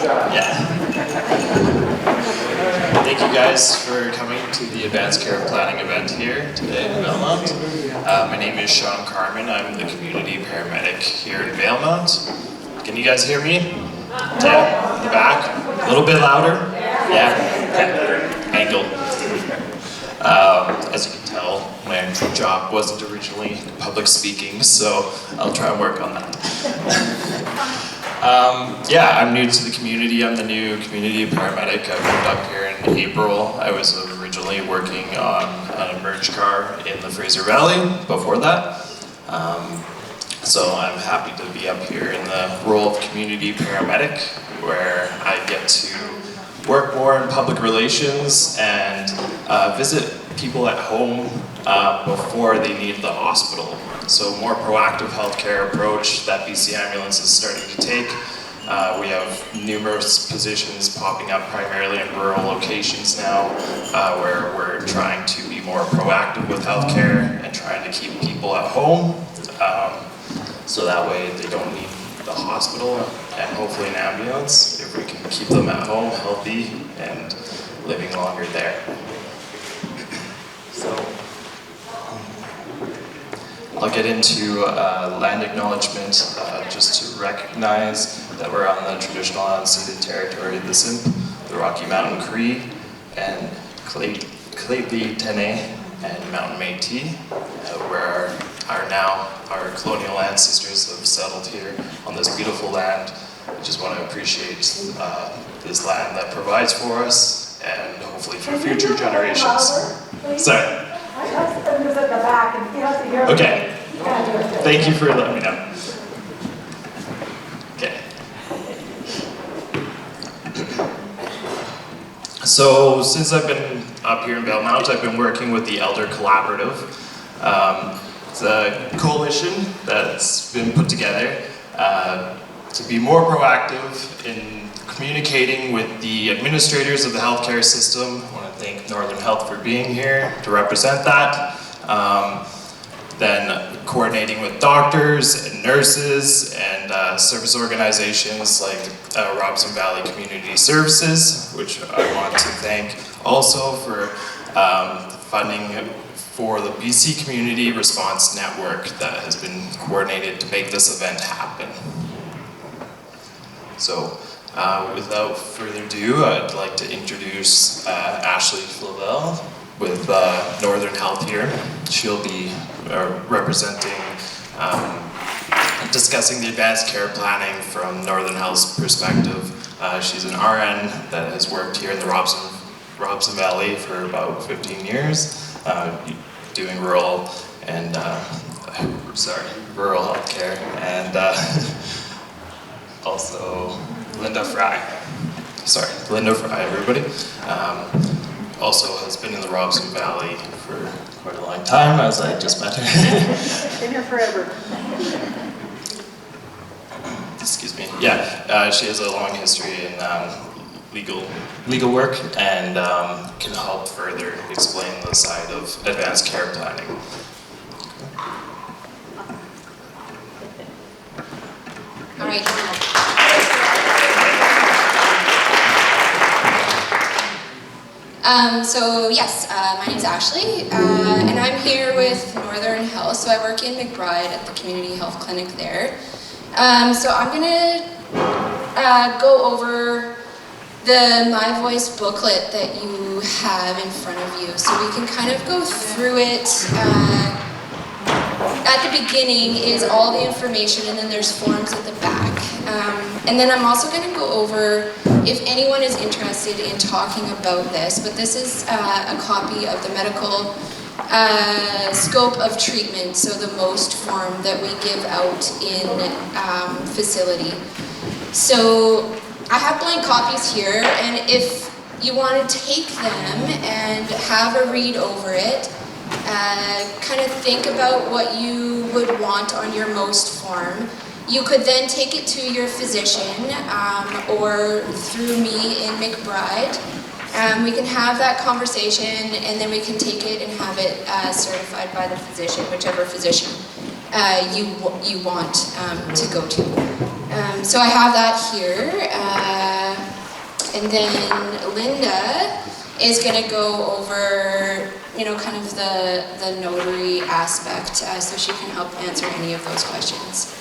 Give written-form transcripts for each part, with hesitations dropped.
Yeah. Thank you guys for coming to the Advanced Care Planning event here today in Valemount. My name is Sean Carmen. I'm the community paramedic here in Valemount. Can you guys hear me? Yeah, in the back? A little bit louder? Yeah? Okay. Angle. As you can tell, my job wasn't originally public speaking, so I'll try and work on that. Yeah, I'm new to the community. I'm the new community paramedic. I moved up here in April. I was originally working on an emerge car in the Fraser Valley before that. So I'm happy to be up here in the role of community paramedic, where I get to work more in public relations and visit people at home before they need the hospital. So more proactive healthcare approach that BC Ambulance is starting to take. We have numerous positions popping up primarily in rural locations now, where we're trying to be more proactive with healthcare and trying to keep people at home, so that way they don't need the hospital and hopefully an ambulance, if we can keep them at home healthy and living longer there. So I'll get into land acknowledgement, just to recognize that we're on the traditional unceded territory of the Simp, the Rocky Mountain Cree, and Claytli Tene and Mountain Métis, where our colonial ancestors have settled here on this beautiful land. I just want to appreciate this land that provides for us and hopefully for future generations. Sorry. My husband is at the back and he has to hear me. Okay. Thank you for letting me know. Okay. So since I've been up here in Valemount, I've been working with the Elder Collaborative. It's a coalition that's been put together to be more proactive in communicating with the administrators of the healthcare system. I want to thank Northern Health for being here to represent that. Then coordinating with doctors and nurses and service organizations like Robson Valley Community Services, which I want to thank also for funding for the BC Community Response Network that has been coordinated to make this event happen. So without further ado, I'd like to introduce Ashley Flavel with Northern Health here. She'll be representing, discussing the advanced care planning from Northern Health's perspective. She's an RN that has worked here in the Robson Valley for about 15 years, doing rural and rural healthcare, and also Linda Fry, everybody. Also has been in the Robson Valley for quite a long time, as I just met her. Been here forever. Excuse me. Yeah, she has a long history in legal work and can help further explain the side of advanced care planning. All right. So yes, my name is Ashley, and I'm here with Northern Health. So I work in McBride at the community health clinic there. So I'm gonna go over the My Voice booklet that you have in front of you. So we can kind of go through it. At the beginning is all the information, and then there's forms at the back. And then I'm also going to go over, if anyone is interested in talking about this, but this is a copy of the medical scope of treatment, so the MOST form that we give out in facility. So I have blank copies here, and if you want to take them and have a read over it, kind of think about what you would want on your MOST form. You could then take it to your physician or through me in McBride. We can have that conversation, and then we can take it and have it certified by the physician, whichever physician you want to go to. So I have that here. And then Linda is going to go over, kind of the notary aspect, so she can help answer any of those questions.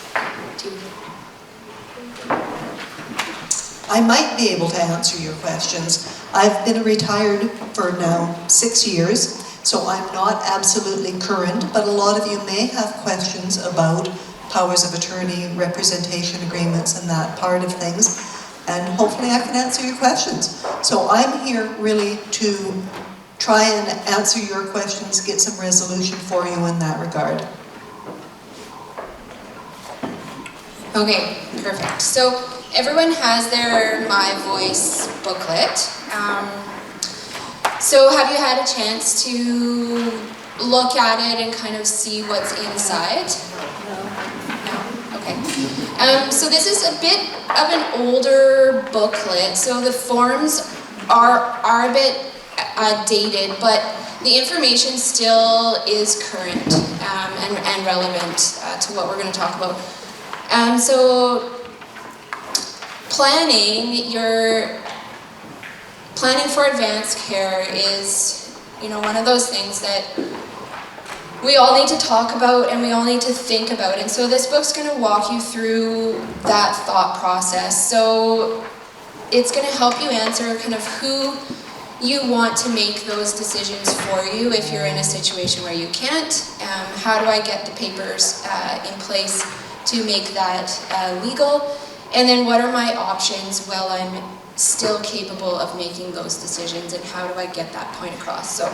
I might be able to answer your questions. I've been retired for now 6 years, so I'm not absolutely current, but a lot of you may have questions about powers of attorney, representation agreements, and that part of things, and hopefully I can answer your questions. So I'm here really to try and answer your questions, get some resolution for you in that regard. Okay, perfect. So everyone has their My Voice booklet. So have you had a chance to look at it and kind of see what's inside? No? Okay. So this is a bit of an older booklet. So the forms are a bit dated, but the information still is current and relevant to what we're going to talk about. So planning for advanced care is, one of those things that we all need to talk about and we all need to think about. And so this book's going to walk you through that thought process. So it's going to help you answer kind of who you want to make those decisions for you if you're in a situation where you can't. How do I get the papers in place to make that legal? And then what are my options while I'm still capable of making those decisions, and how do I get that point across? So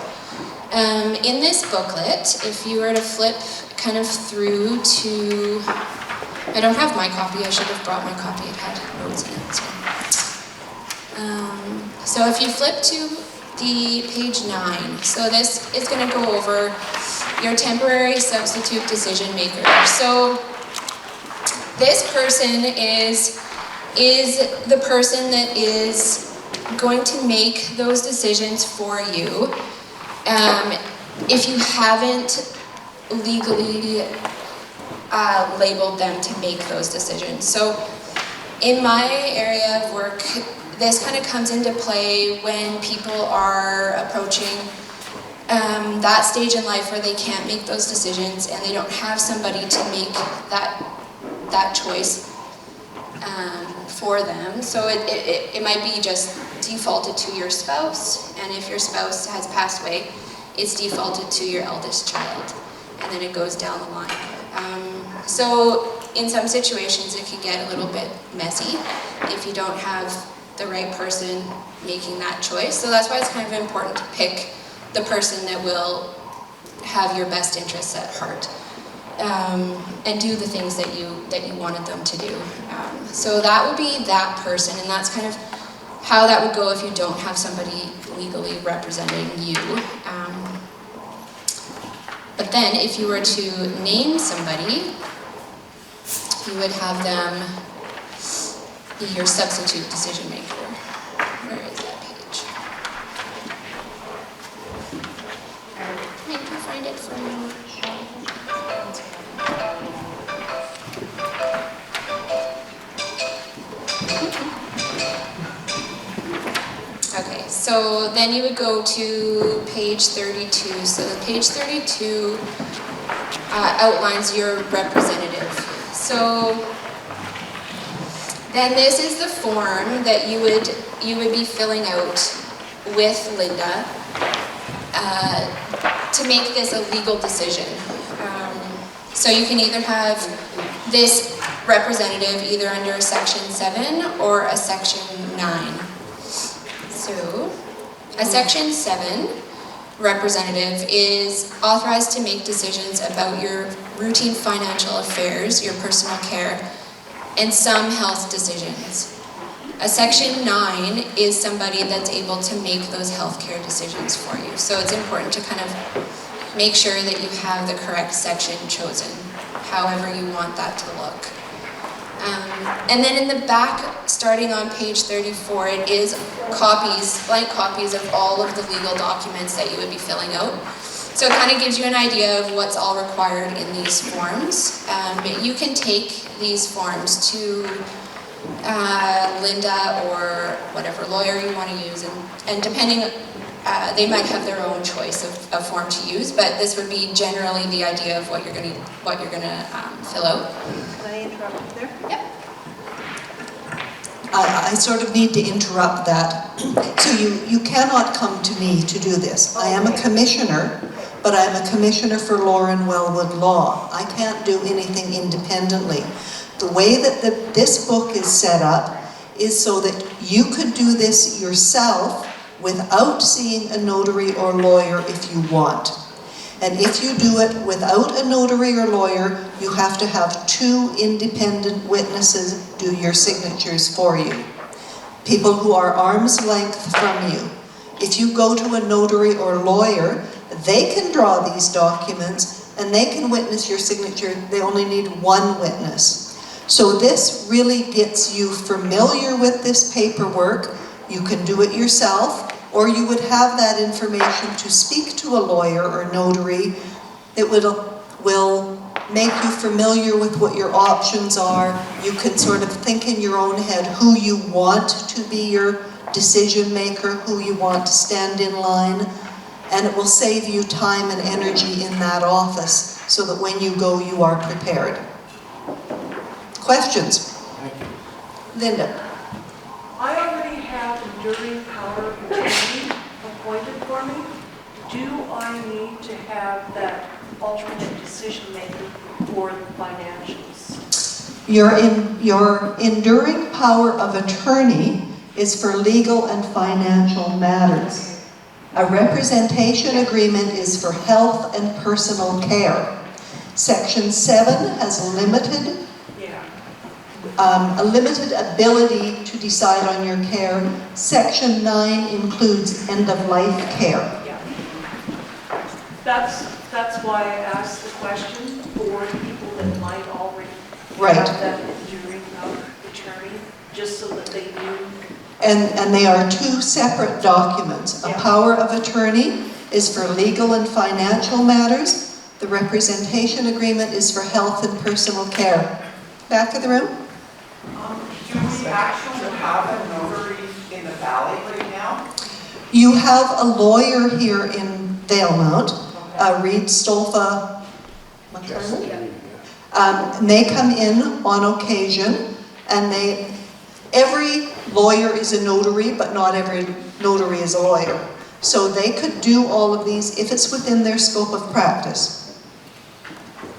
in this booklet, if you were to flip kind of through to, I don't have my copy, I should have brought my copy, it had notes in it. So if you flip to the page 9, so this is going to go over your temporary substitute decision maker. So this person is the person that is going to make those decisions for you if you haven't legally labeled them to make those decisions. So in my area of work, this kind of comes into play when people are approaching that stage in life where they can't make those decisions and they don't have somebody to make that choice for them. So it might be just defaulted to your spouse, and if your spouse has passed away, it's defaulted to your eldest child, and then it goes down the line. So in some situations it can get a little bit messy if you don't have the right person making that choice. So that's why it's kind of important to pick the person that will have your best interests at heart. And do the things that you wanted them to do. So that would be that person, and that's kind of how that would go if you don't have somebody legally representing you. But then if you were to name somebody, you would have them be your substitute decision maker. Where is that page? I can find it for you. Okay, so then you would go to page 32. So page 32 outlines your representative. So then this is the form that you would be filling out with Linda to make this a legal decision. So you can either have this representative either under a Section 7 or a Section 9. So a Section 7 representative is authorized to make decisions about your routine financial affairs, your personal care, and some health decisions. A Section 9 is somebody that's able to make those healthcare decisions for you. So it's important to kind of make sure that you have the correct section chosen, however you want that to look. And then in the back, starting on page 34, it is blank copies of all of the legal documents that you would be filling out. So it kind of gives you an idea of what's all required in these forms. You can take these forms to Linda or whatever lawyer you want to use, and depending, they might have their own choice of form to use, but this would be generally the idea of what you're going to fill out. Can I interrupt you there? Yep. I sort of need to interrupt that. So you cannot come to me to do this. I am a commissioner, but I'm a commissioner for Lauren Wellwood Law. I can't do anything independently. The way that this book is set up is so that you could do this yourself without seeing a notary or lawyer if you want. And if you do it without a notary or lawyer, you have to have 2 independent witnesses do your signatures for you. People who are arm's length from you. If you go to a notary or lawyer, they can draw these documents and they can witness your signature. They only need 1 witness. So this really gets you familiar with this paperwork. You can do it yourself, or you would have that information to speak to a lawyer or notary that will make you familiar with what your options are. You can sort of think in your own head who you want to be your decision maker, who you want to stand in line, and it will save you time and energy in that office so that when you go, you are prepared. Questions? Linda. I already have enduring power of attorney appointed for me. Do I need to have that alternate decision maker for the financials? Your enduring power of attorney is for legal and financial matters. A representation agreement is for health and personal care. Section 7 has a limited ability to decide on your care. Section 9 includes end-of-life care. Yeah. That's why I asked the question for people that might already have that enduring power of attorney, just so that they knew. And they are 2 separate documents. A power of attorney is for legal and financial matters. The representation agreement is for health and personal care. Back of the room. Do we actually have a notary in the valley right now? You have a lawyer here in Valemount, Reed Stolfa. They come in on occasion, and every lawyer is a notary, but not every notary is a lawyer. So they could do all of these if it's within their scope of practice.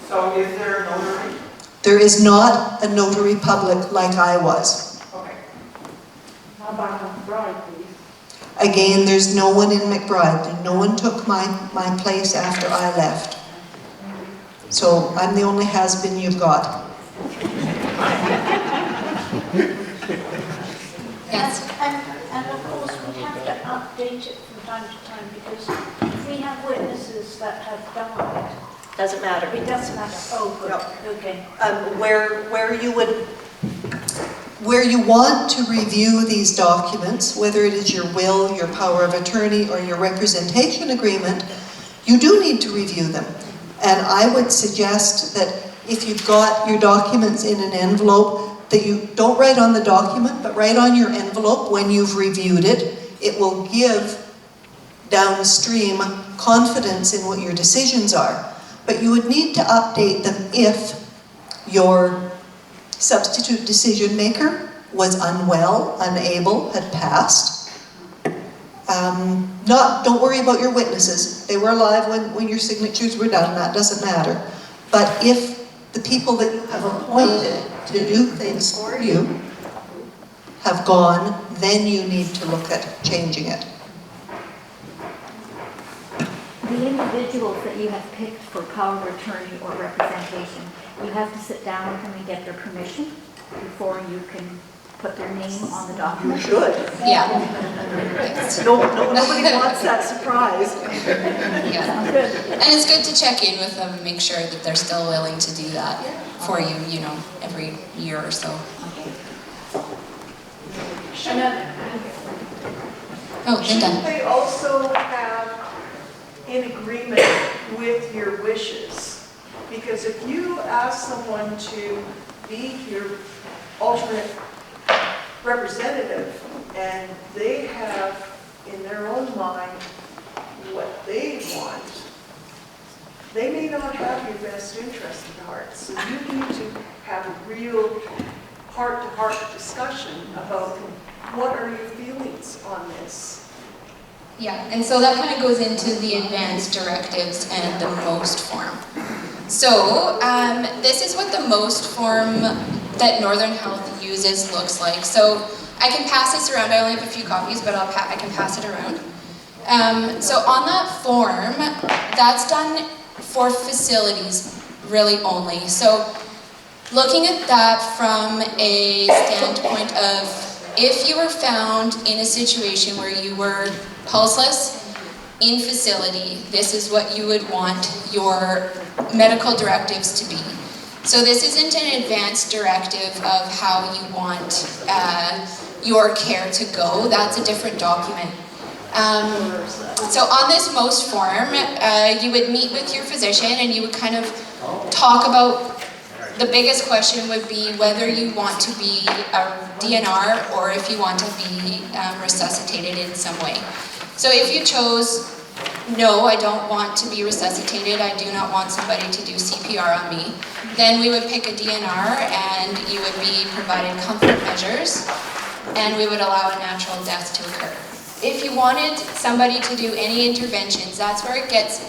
So is there a notary? There is not a notary public like I was. Okay. How about McBride, please? Again, there's no one in McBride. No one took my place after I left. So I'm the only has-been you've got. Yes. And of course, we have to update it from time to time, because if we have witnesses that have died, Doesn't matter. it doesn't matter. Oh, good. No. Okay. Where you want to review these documents, whether it is your will, your power of attorney, or your representation agreement, you do need to review them. And I would suggest that if you've got your documents in an envelope, that you don't write on the document, but write on your envelope when you've reviewed it. It will give downstream confidence in what your decisions are. But you would need to update them if your substitute decision maker was unwell, unable, had passed. Don't worry about your witnesses. They were alive when your signatures were done. That doesn't matter. But if the people that you have appointed to do things for you have gone, then you need to look at changing it. The individuals that you have picked for power of attorney or representation, you have to sit down with them and get their permission before you can put their name on the document. You should. Yeah. Nobody wants that surprise. Yeah. Sounds good. And it's good to check in with them and make sure that they're still willing to do that for you, every year or so. Oh, Shouldn't Linda. they also have in agreement with your wishes? Because if you ask someone to be your alternate representative, and they have in their own mind what they want, they may not have your best interest at heart. So you need to have a real heart-to-heart discussion about what are your feelings on this. Yeah, and so that kind of goes into the advanced directives and the most form. So this is what the most form that Northern Health uses looks like. So I can pass this around. I only have a few copies, but I can pass it around. So on that form, that's done for facilities really only. So looking at that from a standpoint of if you were found in a situation where you were pulseless in facility, this is what you would want your medical directives to be. So this isn't an advanced directive of how you want your care to go. That's a different document. So on this most form, you would meet with your physician and you would kind of talk about, the biggest question would be whether you want to be a DNR or if you want to be resuscitated in some way. So if you chose, no, I don't want to be resuscitated, I do not want somebody to do CPR on me, then we would pick a DNR and you would be provided comfort measures and we would allow a natural death to occur. If you wanted somebody to do any interventions, that's where it gets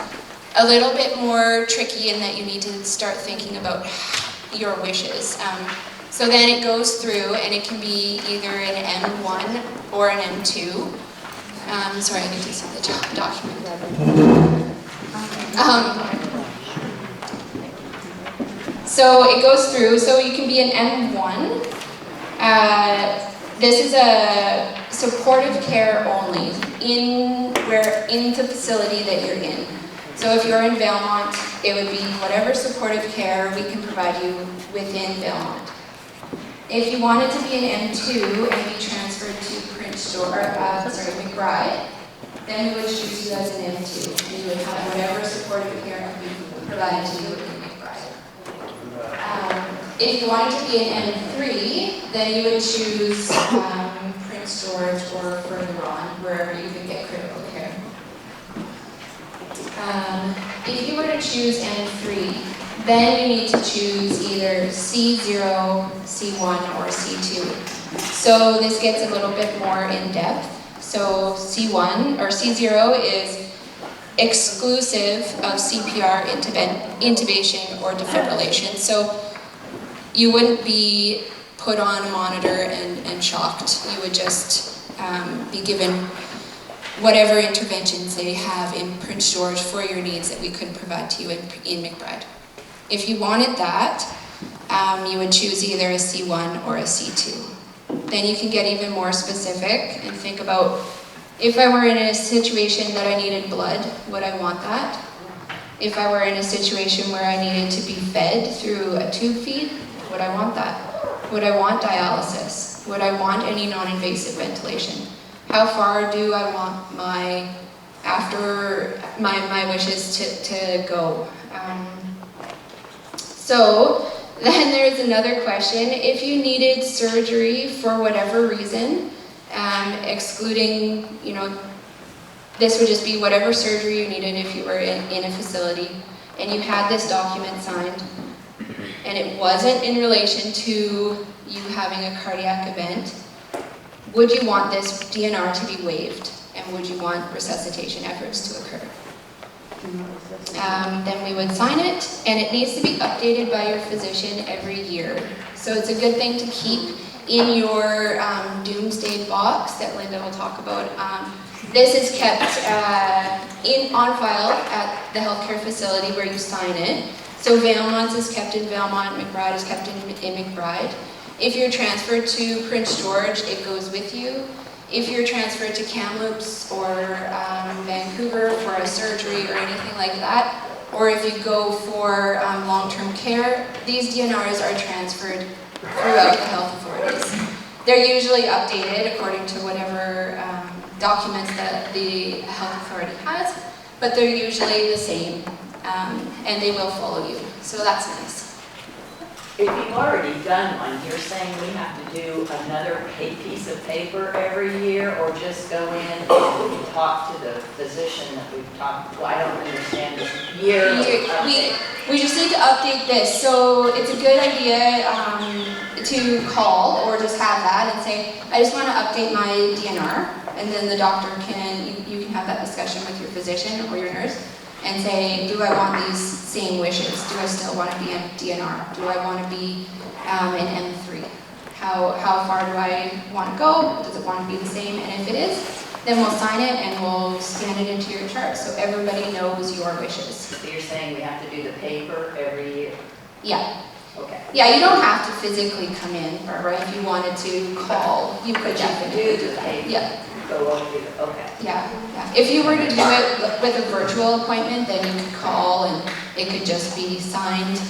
a little bit more tricky in that you need to start thinking about your wishes. So then it goes through and it can be either an M1 or an M2. Sorry, I need to see the document. So it goes through, so you can be an M1. This is a supportive care only in the facility that you're in. So if you're in Valemount, it would be whatever supportive care we can provide you within Valemount. If you wanted to be an M2 and be transferred to McBride, then we would choose you as an M2, and you would have whatever supportive care we provided to you in McBride. If you wanted to be an M3, then you would choose Prince George or further on, wherever you could get critical care. If you were to choose M3, then you need to choose either C0, C1, or C2. So this gets a little bit more in depth. So C1 or C0 is exclusive of CPR, intubation, or defibrillation. So you wouldn't be put on a monitor and shocked. You would just be given whatever interventions they have in Prince George for your needs that we couldn't provide to you in McBride. If you wanted that, you would choose either a C1 or a C2. Then you can get even more specific and think about, if I were in a situation that I needed blood, would I want that? If I were in a situation where I needed to be fed through a tube feed, would I want that? Would I want dialysis? Would I want any non-invasive ventilation? How far do I want my wishes to go? So then there's another question. If you needed surgery for whatever reason, excluding, this would just be whatever surgery you needed if you were in a facility, and you had this document signed, and it wasn't in relation to you having a cardiac event, would you want this DNR to be waived? And would you want resuscitation efforts to occur? Then we would sign it, and it needs to be updated by your physician every year. So it's a good thing to keep in your doomsday box that Linda will talk about. This is kept on file at the healthcare facility where you sign it. So Valemount is kept in Valemount, McBride is kept in McBride. If you're transferred to Prince George, it goes with you. If you're transferred to Kamloops or Vancouver for a surgery or anything like that, or if you go for long-term care, these DNRs are transferred throughout the health authorities. They're usually updated according to whatever documents that the health authority has, but they're usually the same, and they will follow you, so that's nice. if you've already done one, you're saying we have to do another piece of paper every year, or just go in and talk to the physician that we've talked to? I don't understand this year. We just need to update this, so it's a good idea to call or just have that and say, I just want to update my DNR, and then the doctor you can have that discussion with your physician or your nurse and say, do I want these same wishes? Do I still want to be a DNR? Do I want to be an M3? How far do I want to go? Does it want to be the same? And if it is, then we'll sign it and we'll scan it into your chart so everybody knows your wishes. So you're saying we have to do the paper every year? Yeah. Okay. Yeah, you don't have to physically come in, Barbara. If you wanted to call, you could definitely do the paper. Yeah. Go over it, okay. Yeah. If you were to do it with a virtual appointment, then you could call and it could just be signed,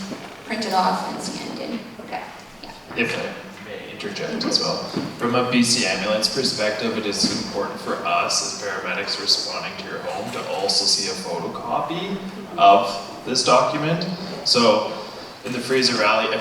printed off, and scanned in. Okay. Yeah. If I may interject as well. From a BC ambulance perspective, it is important for us as paramedics responding to your home to also see a photocopy of this document. So in the Fraser Valley,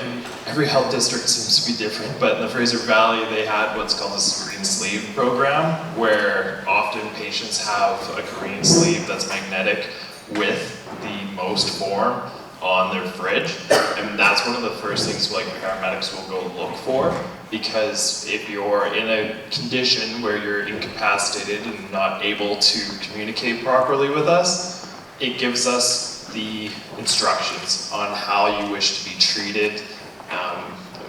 every health district seems to be different, but in the Fraser Valley, they had what's called a green sleeve program, where often patients have a green sleeve that's magnetic with the most form on their fridge, and that's one of the first things like paramedics will go look for, because if you're in a condition where you're incapacitated and not able to communicate properly with us, it gives us the instructions on how you wish to be treated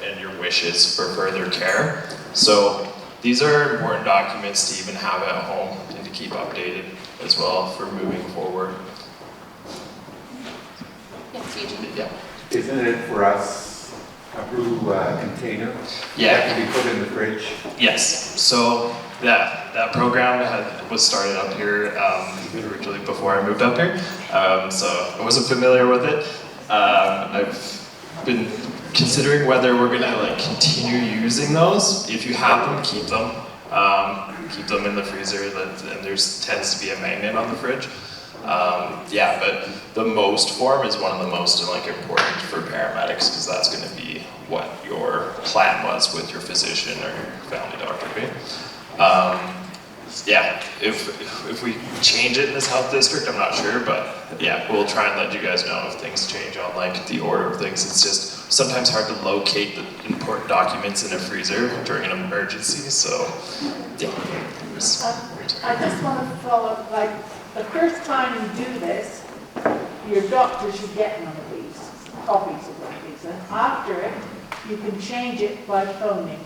and your wishes for further care. So these are important documents to even have at home and to keep updated as well for moving forward. Yes, Eugene. Yeah. Isn't it for us a blue container? Yeah. That can be put in the fridge? Yes. So that program was started up here originally before I moved up here. So I wasn't familiar with it. I've been considering whether we're gonna continue using those. If you have them, keep them. Keep them in the freezer, and there's tends to be a magnet on the fridge. Yeah, but the most form is one of the most important for paramedics, because that's going to be what your plan was with your physician or your family doctor, right? Yeah, if we change it in this health district, I'm not sure, but yeah, we'll try and let you guys know if things change on the order of things. It's just sometimes hard to locate the important documents in a freezer during an emergency, so yeah. I just want to follow, the first time you do this, your doctor should get one of these, copies of one of these, and after it, you can change it by phoning.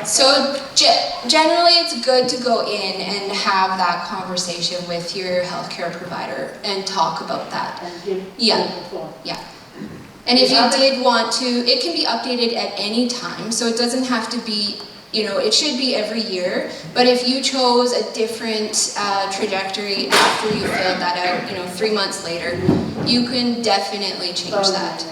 So generally it's good to go in and have that conversation with your healthcare provider and talk about that. And give Yeah. the form. Yeah. And if you did want to, it can be updated at any time, so it doesn't have to be, it should be every year, but if you chose a different trajectory after you filled that out, 3 months later, you can definitely change that.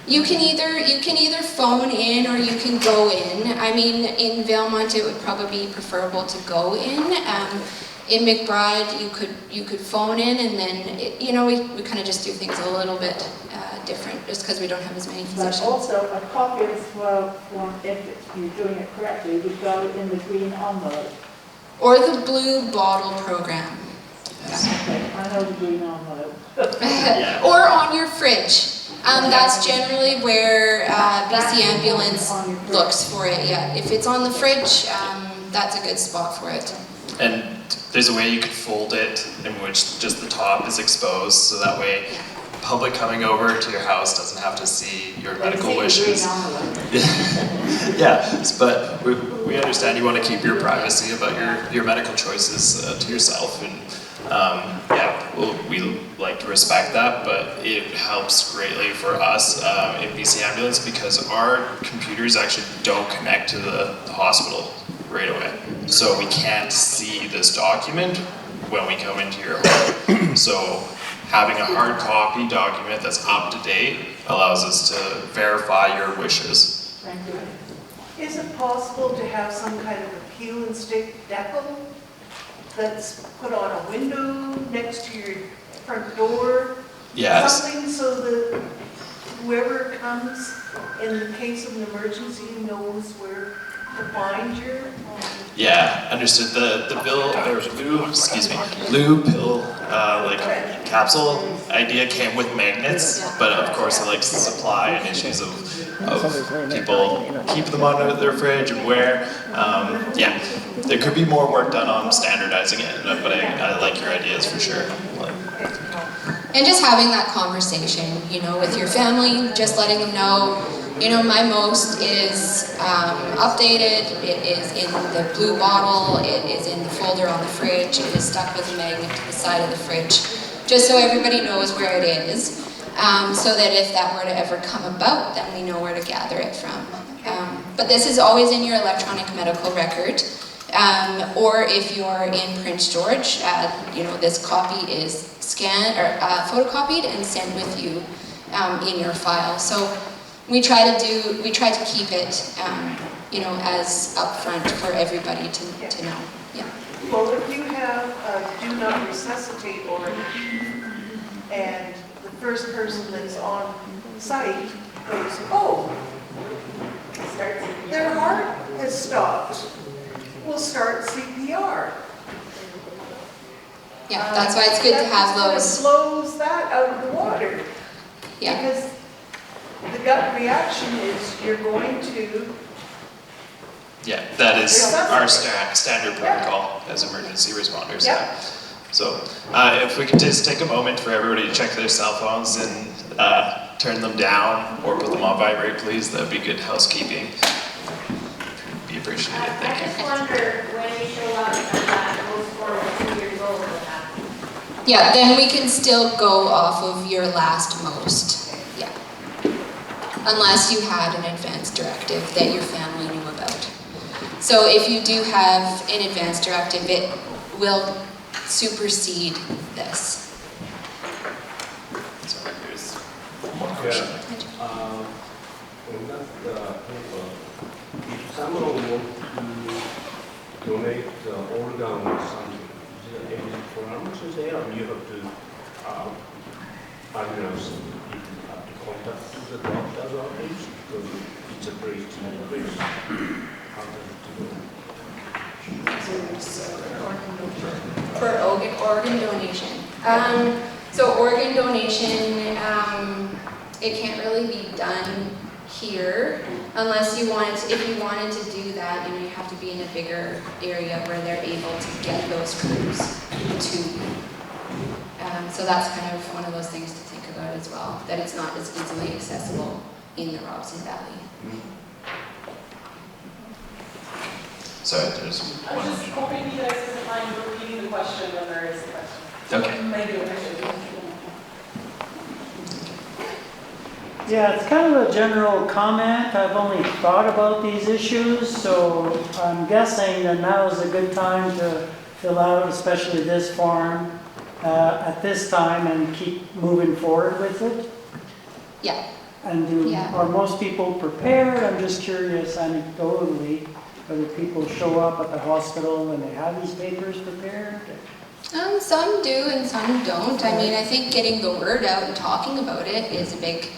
You can either phone in or you can go in. I mean, in Valemount it would probably be preferable to go in. In McBride you could phone in, and then we kind of just do things a little bit different just because we don't have as many physicians. But also a copy of the form, if you're doing it correctly, would go in the green envelope. Or the blue bottle program. Okay, I know the green envelope. Or on your fridge. That's generally where BC Ambulance looks for it, yeah. If it's on the fridge, that's a good spot for it. And there's a way you could fold it in which just the top is exposed, so that way public coming over to your house doesn't have to see your medical wishes. Yeah, but we understand you want to keep your privacy about your medical choices to yourself, and we like to respect that, but it helps greatly for us in BC Ambulance because our computers actually don't connect to the hospital right away. So we can't see this document when we come into your home. So having a hard copy document that's up to date allows us to verify your wishes. Thank you. Is it possible to have some kind of a peel and stick decal that's put on a window next to your front door? Yes. Something so that whoever comes in the case of an emergency knows where to find your. Yeah, understood. The blue pill like capsule idea came with magnets, but of course it like supply and issues of people keep them on their fridge and where. Yeah, there could be more work done on standardizing it, but I like your ideas for sure. And just having that conversation, you know, with your family, just letting them know, you know, my most is updated, it is in the blue bottle, it is in the folder on the fridge, it is stuck with a magnet to the side of the fridge, just so everybody knows where it is, so that if that were to ever come about, then we know where to gather it from. But this is always in your electronic medical record, or if you're in print storage, you know, this copy is scanned or photocopied and sent with you in your file. So we try to keep it, you know, as upfront for everybody to know. Yeah. Well, if you have a do not resuscitate order, and the first person that's on site goes, oh, their heart has stopped, we'll start CPR. Yeah, that's why it's good to have those. That blows that out of the water. Yeah. Because the gut reaction is you're going to. Yeah, that is our standard protocol as emergency responders. Yeah. So if we could just take a moment for everybody to check their cell phones and turn them down or put them on vibrate, please. That would be good housekeeping. Be appreciated. Thank you. I just wonder when you show up and that goes forward 2 years old, what happens? Yeah, then we can still go off of your last most. Yeah. Unless you had an advance directive that your family knew about. So if you do have an advance directive, it will supersede this. Sorry, there's one more question. On that paper, if someone wants to donate organ or something, is there any formality there, or you have to announce if you have to contact the doctor's office because it's a very small place? How does it go? For organ donation. So organ donation, it can't really be done here unless you want, if you wanted to do that, you know, you have to be in a bigger area where they're able to get those crews to you. So that's kind of one of those things to think about as well, that it's not as easily accessible in the Robson Valley. Sorry, there's I was just hoping you guys wouldn't mind repeating the question when there is a question. Okay. Maybe a question. Yeah, it's kind of a general comment. I've only thought about these issues, so I'm guessing that now is a good time to fill out, especially this form, at this time and keep moving forward with it. Yeah. And are most people prepared? I'm just curious anecdotally whether people show up at the hospital and they have these papers prepared. Some do and some don't. I mean, I think getting the word out and talking about it is a big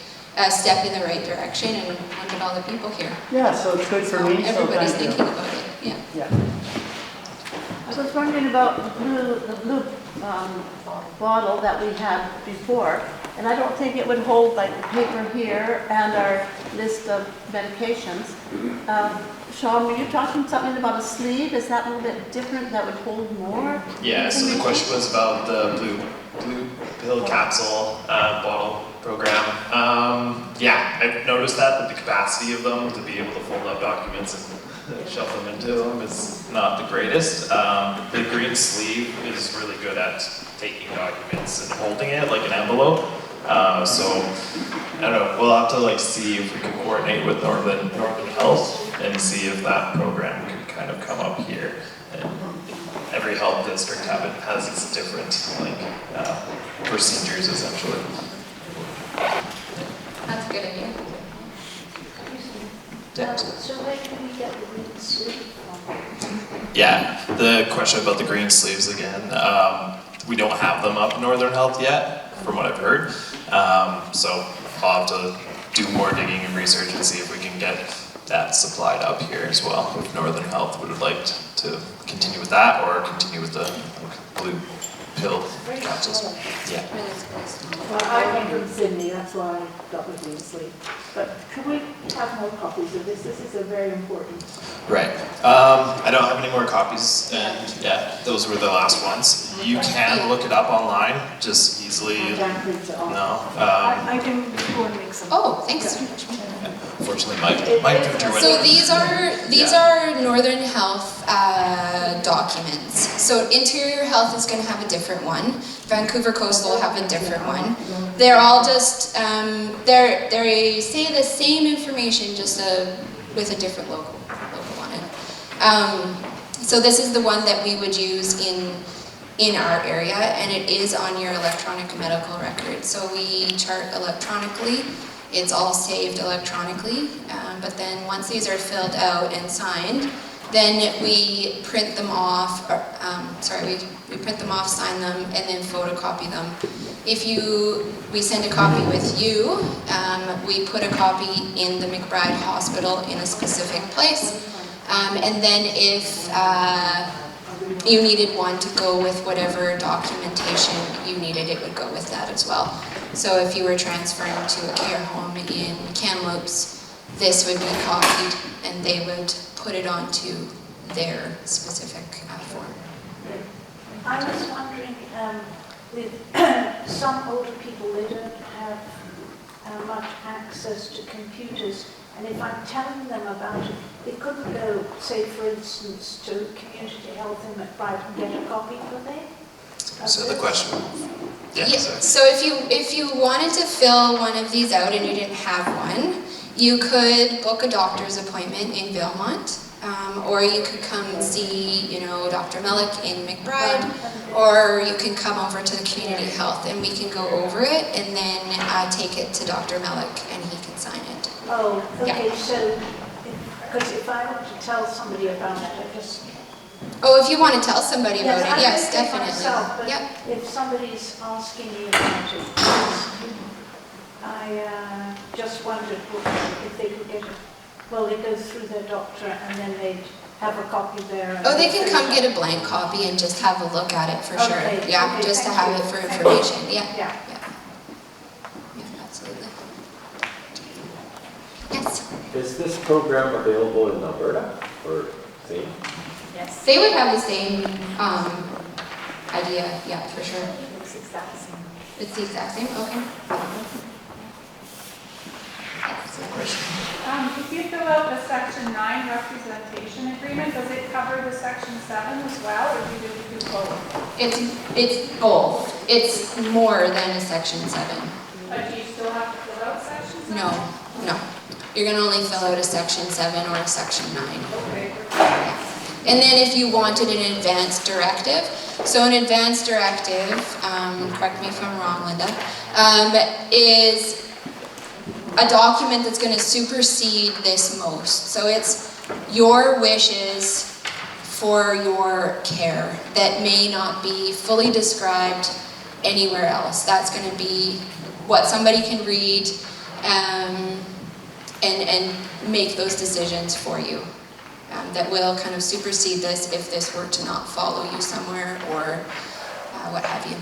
step in the right direction, and look at all the people here. Yeah, so it's good for me. Everybody's so thinking about it. Yeah. Yeah. I was wondering about the blue bottle that we had before, and I don't think it would hold like the paper here and our list of medications. Sean, were you talking something about a sleeve? Is that a little bit different that would hold more? Yeah, so the question was about the blue pill capsule bottle program. Yeah, I've noticed that the capacity of them to be able to fold up documents and shove them into them is not the greatest. The green sleeve is really good at taking documents and holding it like an envelope. So I don't know, we'll have to like see if we can coordinate with Northern Health and see if that program could kind of come up here. And every health district has its different like procedures essentially. That's a good idea. Yeah. So where can we get the green sleeve from? Yeah, the question about the green sleeves again. We don't have them up Northern Health yet, from what I've heard. So I'll have to do more digging and research and see if we can get that supplied up here as well. If Northern Health would have liked to continue with that or continue with the blue pill capsules. Yeah. Well, I came from Sydney, that's why I got with you asleep. But could we have more copies of this? This is a very important. Right. I don't have any more copies, and yeah, those were the last ones. You can look it up online, just easily. I can't print it off. No. I can go and make some. Oh, thanks. Unfortunately, my printer went. So these are Northern Health documents. So Interior Health is going to have a different one. Vancouver Coastal will have a different one. They're all just they say the same information, just with a different logo on it. So this is the one that we would use in our area, and it is on your electronic medical record. So we chart electronically. It's all saved electronically, but then once these are filled out and signed, then we print them off, we print them off, sign them, and then photocopy them. If we send a copy with you, we put a copy in the McBride Hospital in a specific place, and then if you needed one to go with whatever documentation you needed, it would go with that as well. So if you were transferring to a care home in Kamloops, this would be copied and they would put it onto their specific form. I was wondering, with some older people, they don't have much access to computers, and if I'm telling them about it, they couldn't go, say for instance, to Community Health in McBride and get a copy, could they? So the question. Yeah. So if you wanted to fill one of these out and you didn't have one, you could book a doctor's appointment in Valemount, or you could come see, Dr. Melick in McBride, or you can come over to the Community Health and we can go over it and then take it to Dr. Melick and he can sign it. Oh, okay, Yeah. so, because if I want to tell somebody about it, I just... Oh, if you want to tell somebody about it, I yes, think definitely. myself, but Yep. if somebody's asking me about it, I just wondered if they could get it. Well, they go through their doctor and then they'd have a copy there. Oh, they can come get a blank copy and just have a look at it for sure. Okay, Yeah, okay, just to thank have you. it for Thank information. you. Yeah. Yeah. Yeah, absolutely. Yes. Is this program available in Alberta or same? Yes. They would have the same idea, yeah, for sure. It's the exact same. It's the exact same, okay. If you fill out the Section 9 representation agreement, does it cover the Section 7 as well, or do you do both? It's both. It's more than a Section 7. But do you still have to fill out Section 7? No. You're going to only fill out a Section 7 or a Section 9. Okay. And then if you wanted an advanced directive, so an advanced directive, correct me if I'm wrong, Linda, is a document that's going to supersede this most. So it's your wishes for your care that may not be fully described anywhere else. That's going to be what somebody can read and make those decisions for you. That will kind of supersede this if this were to not follow you somewhere or what have you.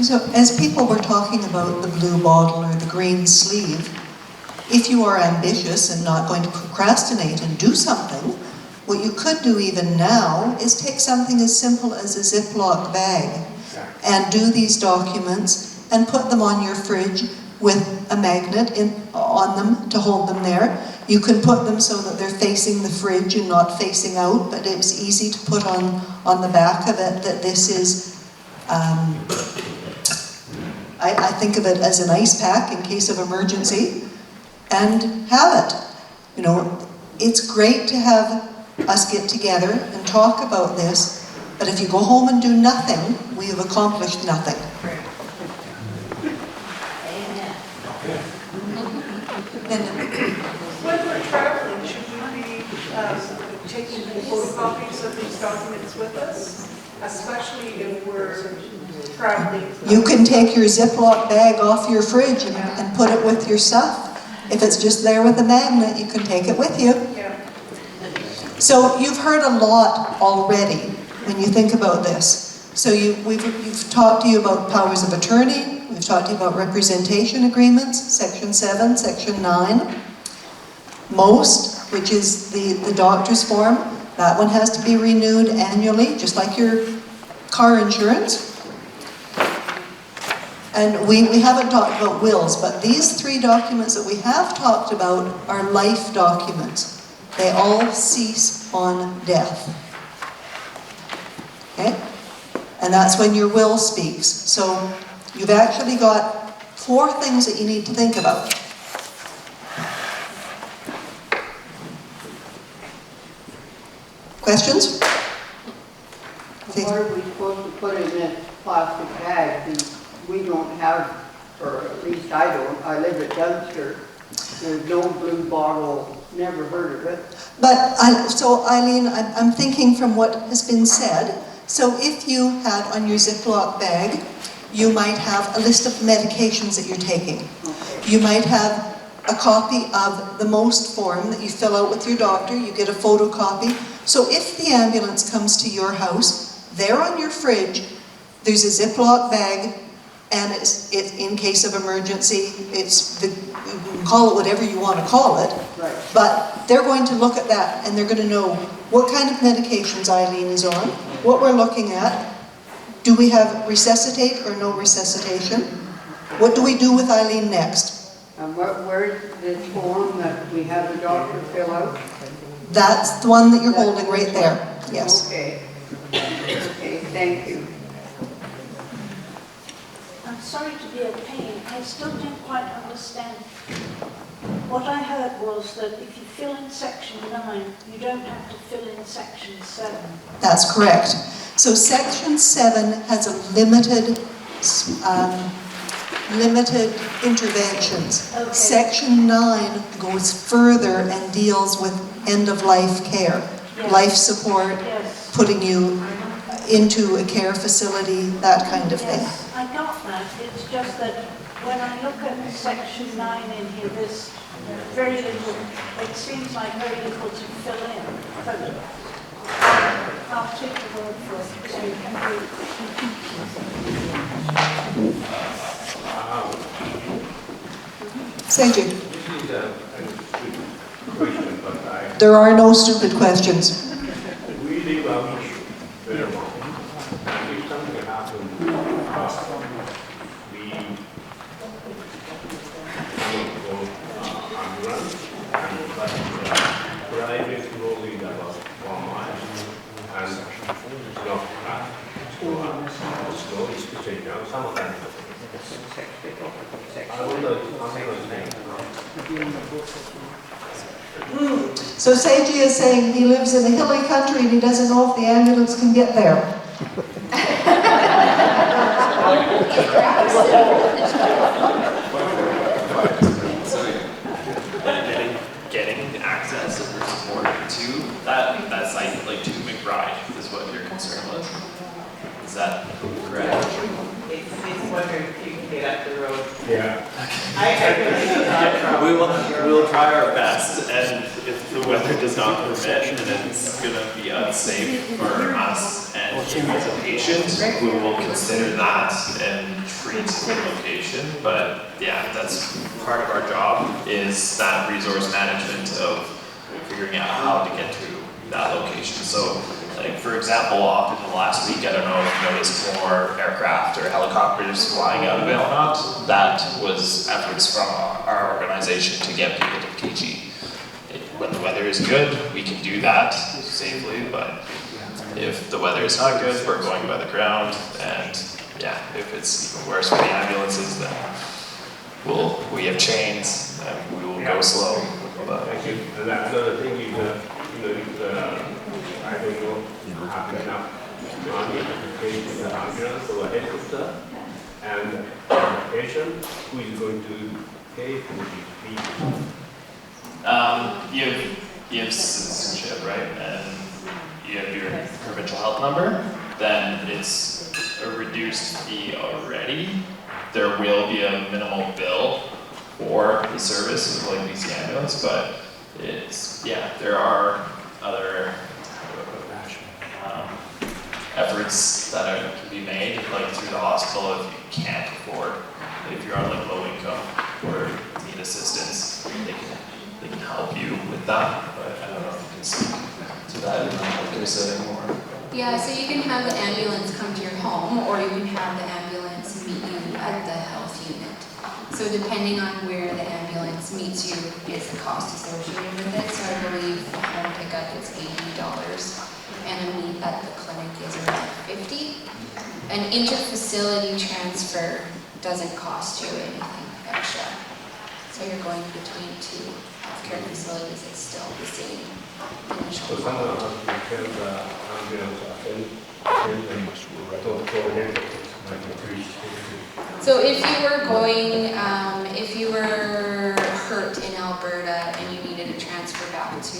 So as people were talking about the blue bottle or the green sleeve, if you are ambitious and not going to procrastinate and do something, what you could do even now is take something as simple as a Ziploc bag and do these documents and put them on your fridge with a magnet on them to hold them there. You can put them so that they're facing the fridge and not facing out, but it's easy to put on the back of it that this is, I think of it as an ice pack in case of emergency, and have it. It's great to have us get together and talk about this, but if you go home and do nothing, we have accomplished nothing. When we're traveling, should we be taking photocopies of these documents with us? Especially if we're describe things. You can take your Ziploc bag off your fridge and put it with your stuff. If it's just there with a magnet, you can take it with you. Yeah. So you've heard a lot already when you think about this. So we've talked to you about powers of attorney, we've talked to you about representation agreements, Section 7, Section 9. Most, which is the doctor's form, that one has to be renewed annually, just like your car insurance. And we haven't talked about wills, but these 3 documents that we have talked about are life documents. They all cease on death. Okay? And that's when your will speaks. So you've actually got 4 things that you need to think about. Questions? What are we supposed to put in this plastic bag? We don't have, or at least I don't, I live at Dunster. There's no blue bottle, never heard of it. But, so Eileen, I'm thinking from what has been said. So if you had on your Ziploc bag, you might have a list of medications that you're taking. Okay. You might have a copy of the MOST form that you fill out with your doctor. You get a photocopy. So if the ambulance comes to your house, there on your fridge, there's a Ziploc bag, and it's in case of emergency, you can call it whatever you want to call it, Right. but they're going to look at that and they're going to know what kind of medications Eileen is on, what we're looking at, do we have resuscitate or no resuscitation, what do we do with Eileen next? And where's this form that we have the doctor fill out? That's the one that you're holding right there, yes. Okay. Okay, thank you. I'm sorry to be a pain. I still don't quite understand. What I heard was that if you fill in section 9, you don't have to fill in section 7. That's correct. So section 7 has a limited interventions. Okay. Section 9 goes further and deals with end-of-life care, Yes. life support, Yes. putting you into a care facility, that kind of thing. Yes, I got that. It's just that when I look at section 9 in here, there's very little, it seems like very little to fill in. But I'll take the word for it, so you can read it. Seiji, This is a stupid question, but there are no stupid questions. we live out in Valemount. And if something happens, we cannot go ambulance, and but private road is about 1 mile, and it's not flat. So snow is to take down summertime. I wonder So Seiji is saying he lives in a hilly country and he doesn't know if the ambulance can get there. Getting access or support to that site, like to McBride, is what your concern was. Is that correct? It's wondering if you can get up the road. Yeah. We will try our best, and if the weather does not permit and it's going to be unsafe for us and you as a patient, we will consider that and treat the location. But yeah, that's part of our job, is that resource management of figuring out how to get to that location. So, like for example, often in the last week, I don't know if you noticed more aircraft or helicopters flying out of Valemount. That was efforts from our organization to get people to KG. When the weather is good, we can do that safely, but if the weather is not good, we're going by the ground, and yeah, if it's even worse for the ambulances, then we have chains, and we will go slow. But Thank you. And another thing is, I don't know, have enough money to pay for the ambulance or helicopter, and the patient who is going to pay for the fee. you have citizenship, right? And you have your provincial health number, then it's a reduced fee already, there will be a minimal bill for the service of like VC ambulance, but it's, yeah, there are other efforts that can be made, like through the hospital if you can't afford, if you're on like low income or need assistance, they can help you with that, but I don't know if you can speak to that in like I said more. Yeah, so you can have the ambulance come to your home, or you can have the ambulance meet you at the health unit. So depending on where the ambulance meets you is the cost associated with it. So I believe home pickup is $80, and a meet at the clinic is around $50. An interfacility transfer doesn't cost you anything extra. So you're going between two healthcare facilities, it's still the same initial. So someone has to tell the ambulance So if you were going, if you were hurt in Alberta and you needed a transfer back to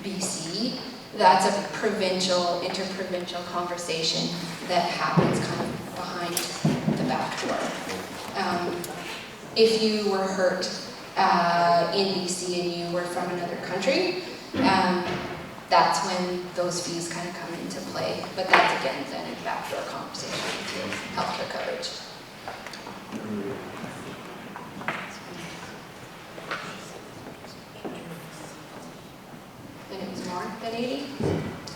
BC, that's a provincial, interprovincial conversation that happens kind of behind the back door. If you were hurt in BC and you were from another country, that's when those fees kind of come into play. But that's again then a backdoor conversation with healthcare coverage. And it was more than 80? I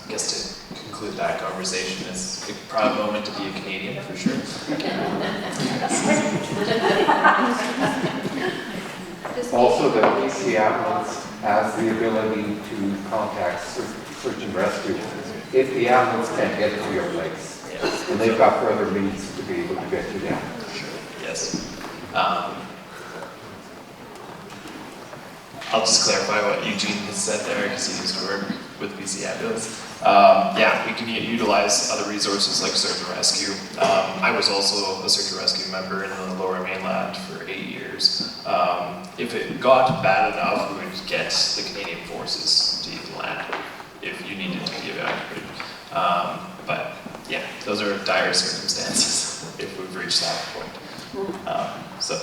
guess to conclude that conversation, it's a proud moment to be a Canadian for sure. Also, the BC ambulance has the ability to contact search and rescue if the ambulance can't get to your place. Yes. And they've got further means to be able to get you down. Sure. Yes. I'll just clarify what Eugene has said there because he used to work with BC Ambulance. Yeah, we can utilize other resources like search and rescue. I was also a search and rescue member in the Lower Mainland for 8 years. If it got bad enough, we would get the Canadian Forces to use land if you needed to be evacuated. But yeah, those are dire circumstances if we've reached that point. So.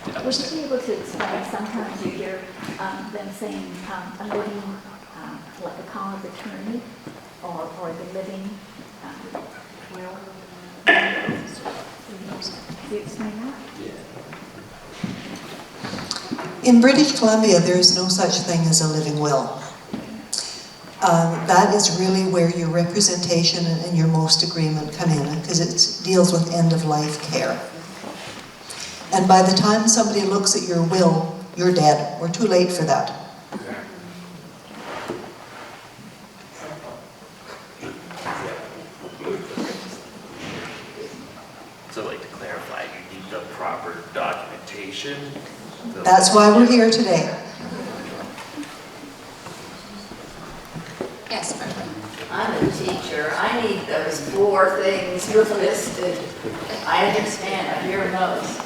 Yeah, would you be able to explain, sometimes you hear them saying a living, like a power of attorney, or the living will? Could you explain that? In British Columbia, there is no such thing as a living will. That is really where your representation and your most agreement come in, because it deals with end-of-life care. And by the time somebody looks at your will, you're dead. We're too late for that. So like to clarify, you need the proper documentation? That's why we're here today. Yes, Barbara. I'm a teacher. I need those 4 things listed. I understand, I hear those.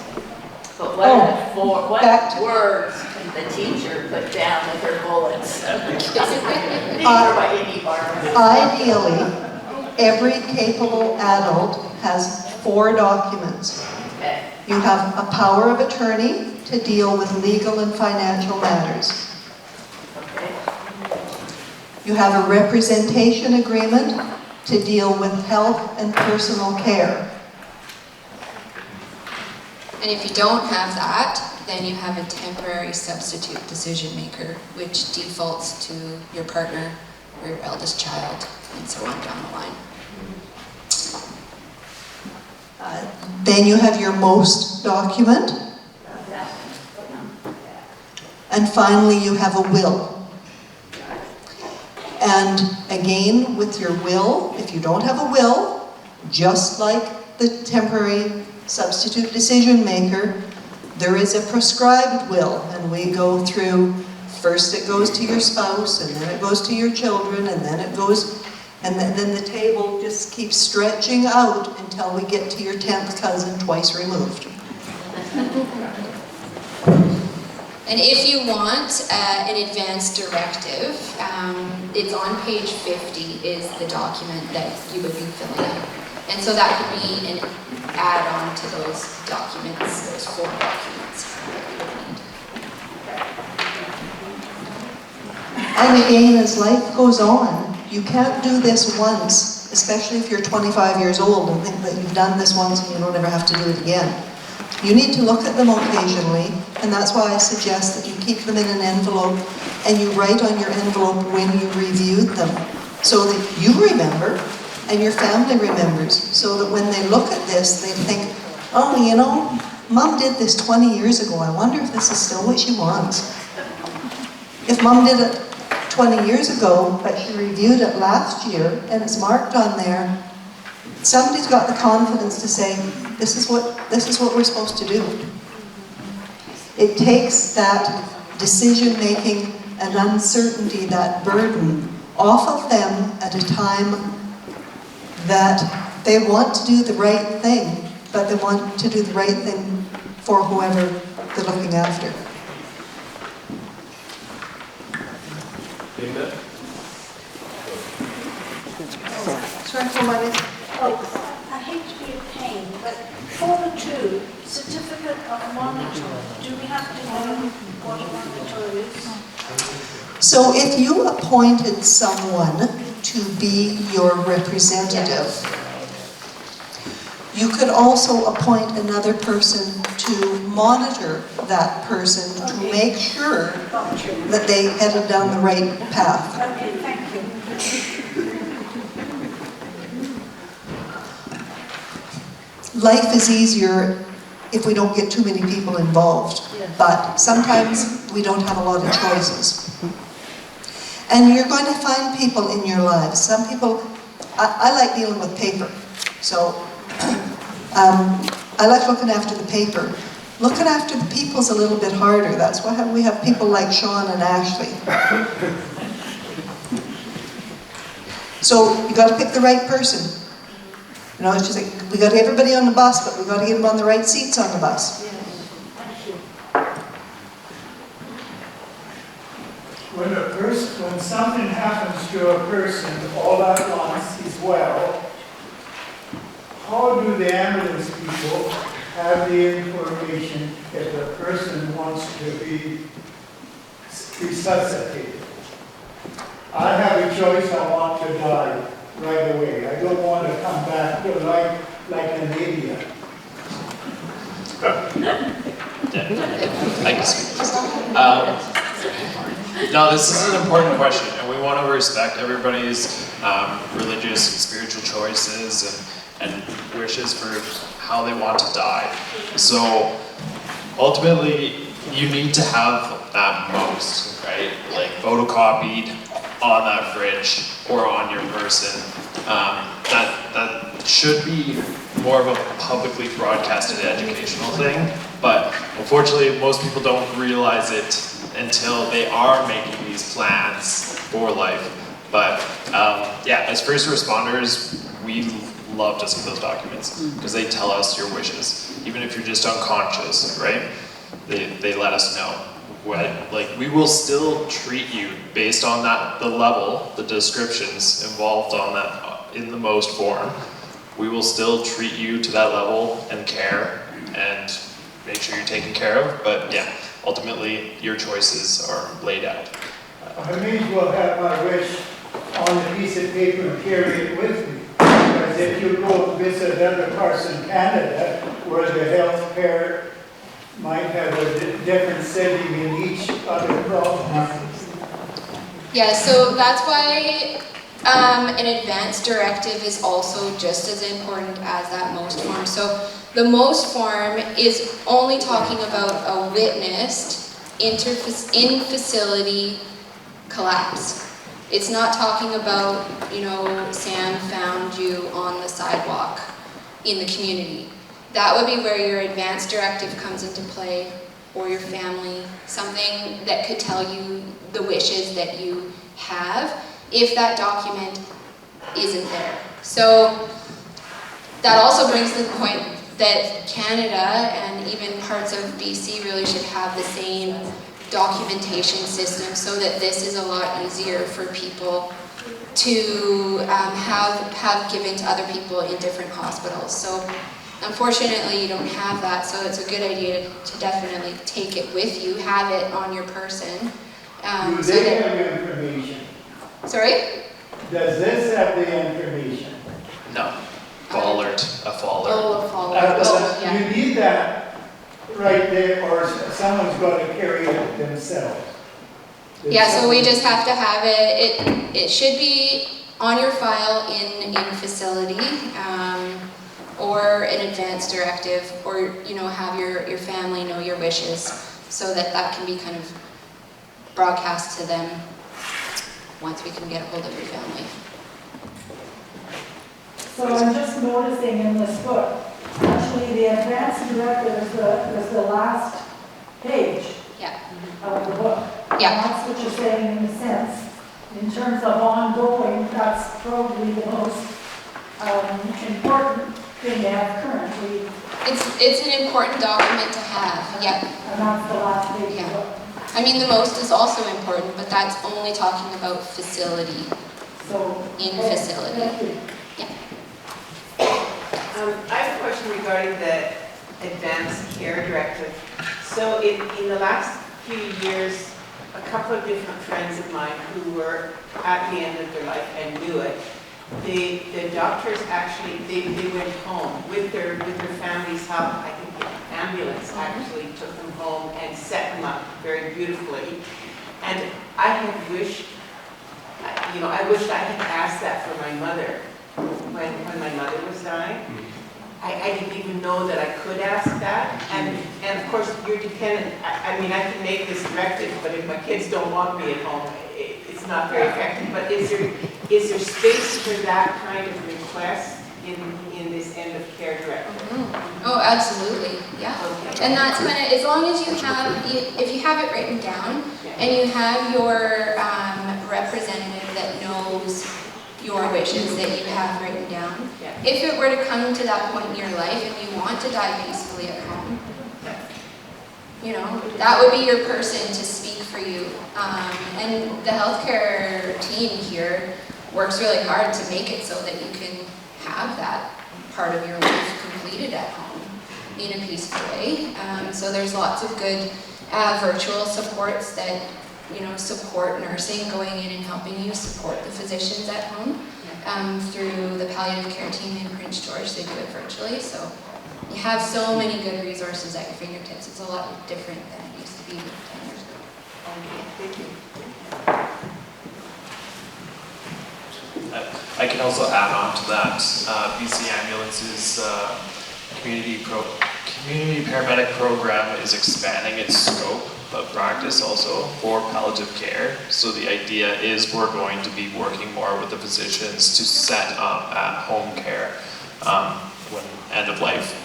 But what are the 4, what words can the teacher put down with her bullets? These are what you need, Barbara. Ideally, every capable adult has 4 documents. Okay. You have a power of attorney to deal with legal and financial matters. Okay. You have a representation agreement to deal with health and personal care. And if you don't have that, then you have a temporary substitute decision maker, which defaults to your partner or your eldest child, and so on down the line. Then you have your most document. And finally, you have a will. And again, with your will, if you don't have a will, just like the temporary substitute decision maker, there is a prescribed will, and we go through, first it goes to your spouse, and then it goes to your children, and then it goes, and then the table just keeps stretching out until we get to your 10th cousin twice removed. And if you want an advance directive, it's on page 50 is the document that you would be filling out. And so that could be an add-on to those documents, those 4 documents that we would need. And again, as life goes on, you can't do this once, especially if you're 25 years old and think that you've done this once and you don't ever have to do it again. You need to look at them occasionally, and that's why I suggest that you keep them in an envelope and you write on your envelope when you reviewed them, so that you remember and your family remembers, so that when they look at this, they think, oh, you know, Mom did this 20 years ago. I wonder if this is still what she wants. If Mom did it 20 years ago, but she reviewed it last year and it's marked on there, somebody's got the confidence to say, this is what we're supposed to do. It takes that decision-making and uncertainty, that burden, off of them at a time that they want to do the right thing, but they want to do the right thing for whoever they're looking after. Linda? Sorry for my I hate to be a pain, but for the 2, certificate of monitor, do we have to know what a monitor is? So if you appointed someone to be your representative, you could also appoint another person to monitor that person to make sure that they headed down the right path. Okay, thank you. Life is easier if we don't get too many people involved, but sometimes we don't have a lot of choices. And you're going to find people in your lives. Some people, I like dealing with paper, so I like looking after the paper. Looking after the people's a little bit harder. That's why we have people like Sean and Ashley. So you got to pick the right person. You know, it's just like, we got everybody on the bus, but we got to get them on the right seats on the bus. When something happens to a person all at once as well, how do the ambulance people have the information if the person wants to be resuscitated? I have a choice, I want to die right away. I don't want to come back to life like an idiot. I can speak to this. No, this is an important question, and we want to respect everybody's religious and spiritual choices and wishes for how they want to die. So ultimately, you need to have that most, right? Like photocopied on that fridge or on your person. That should be more of a publicly broadcasted educational thing, but unfortunately most people don't realize it until they are making these plans for life. But yeah, as first responders, we love to see those documents because they tell us your wishes. Even if you're just unconscious, right? They let us know. Like, we will still treat you based on that, the level, the descriptions involved on that in the most form. We will still treat you to that level and care and make sure you're taken care of. But yeah, ultimately your choices are laid out. I may as well have my wish on a piece of paper and carry it with me. Because if you go visit other parts in Canada where the health care might have a different setting in each other province. Yeah, so that's why an advance directive is also just as important as that most form. So the most form is only talking about a witnessed in-facility collapse. It's not talking about, you know, Sam found you on the sidewalk in the community. That would be where your advance directive comes into play, or your family, something that could tell you the wishes that you have if that document isn't there. So that also brings to the point that Canada and even parts of BC really should have the same documentation system so that this is a lot easier for people to have given to other people in different hospitals. So unfortunately, you don't have that, so it's a good idea to definitely take it with you, have it on your person. Do so they that- have the information? Sorry? Does this have the information? No. Follard, a Follard. Oh, a Follard. Oh, yeah. You need that right there, or someone's going to carry it themselves. Yeah, so we just have to have it, it should be on your file in facility, or an advance directive, or, you know, have your family know your wishes, so that that can be kind of broadcast to them once we can get a hold of your family. So I'm just noticing in this book, actually the advance directive is the last page of the book. Yeah. And that's what you're saying in a sense. In terms of ongoing, that's probably the most important thing to have currently. It's an important document to have, yeah. And that's the last page of the book. I mean, the most is also important, but that's only talking about facility. So, in facility. Thank you. I have a question regarding the advanced care directive. So in the last few years, a couple of different friends of mine who were at the end of their life and knew it, the doctors actually, they went home with their family's help. I think the ambulance actually took them home and set them up very beautifully. And I had wished, you know, I wished I had asked that for my mother when my mother was dying. I didn't even know that I could ask that. And of course, you're dependent, I mean, I can make this directive, but if my kids don't want me at home, it's not very effective. But is there space for that kind of request in this end of care directive? Oh, absolutely, yeah. Okay. And that's kind of, as long as you have, if you have it written down, and you have your representative that knows your wishes that you have written down. If it were to come to that point in your life and you want to die peacefully at home, you know, that would be your person to speak for you. And the healthcare team here works really hard to make it so that you can have that part of your life completed at home in a peaceful way. So there's lots of good virtual supports that, you know, support nursing, going in and helping you support the physicians at home through the palliative care team in Prince George. They do it virtually, so you have so many good resources at your fingertips. It's a lot different than it used to be 10 years ago. Thank you. I can also add on to that. BC Ambulance's community paramedic program is expanding its scope of practice also for palliative care. So the idea is we're going to be working more with the physicians to set up at-home care when end of life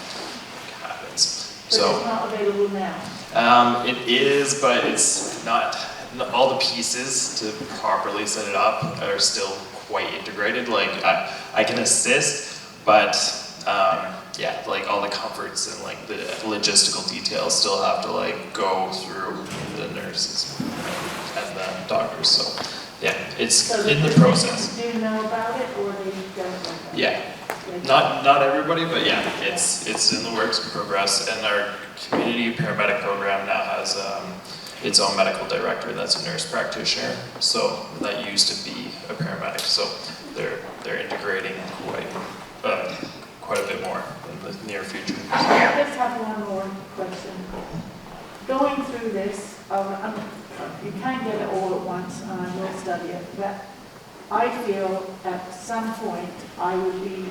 happens. But So it's not available now. it is, but it's not all the pieces to properly set it up are still quite integrated. Like I can assist, but yeah, like all the comforts and like the logistical details still have to like go through the nurses and the doctors. So yeah, it's So in the process. Do you know about it, or they don't know about it? Yeah, not everybody, but yeah, it's in the works in progress. And our community paramedic program now has its own medical director that's a nurse practitioner. So that used to be a paramedic. So they're integrating quite a bit more in the near future. I just have one more question. Going through this, you can't get it all at once, and I will study it, but I feel at some point I would be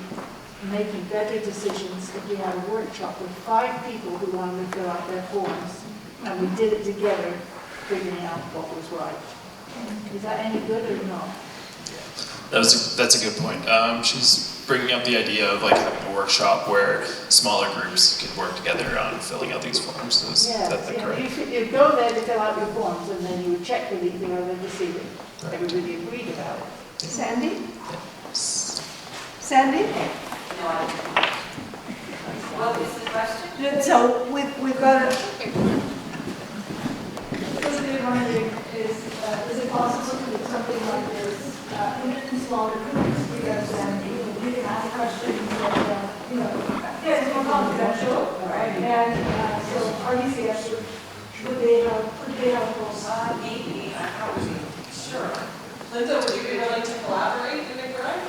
making better decisions if we had a workshop with 5 people who wanted to fill out their forms, and we did it together, figuring out what was right. Is that any good or not? That's a good point. She's bringing up the idea of like having a workshop where smaller groups can work together on filling out these forms. Is that correct? You go there to fill out your forms, and then you check with each other and see that everybody agreed about it. Sandy? Sandy? What is the question? So we've got a, Basically wondering is it possible to do something like this in smaller groups, because you can ask questions and, it's more confidential. And so RDCS would they help us? Maybe, I wasn't sure. Linda, would you be willing to collaborate in a grant?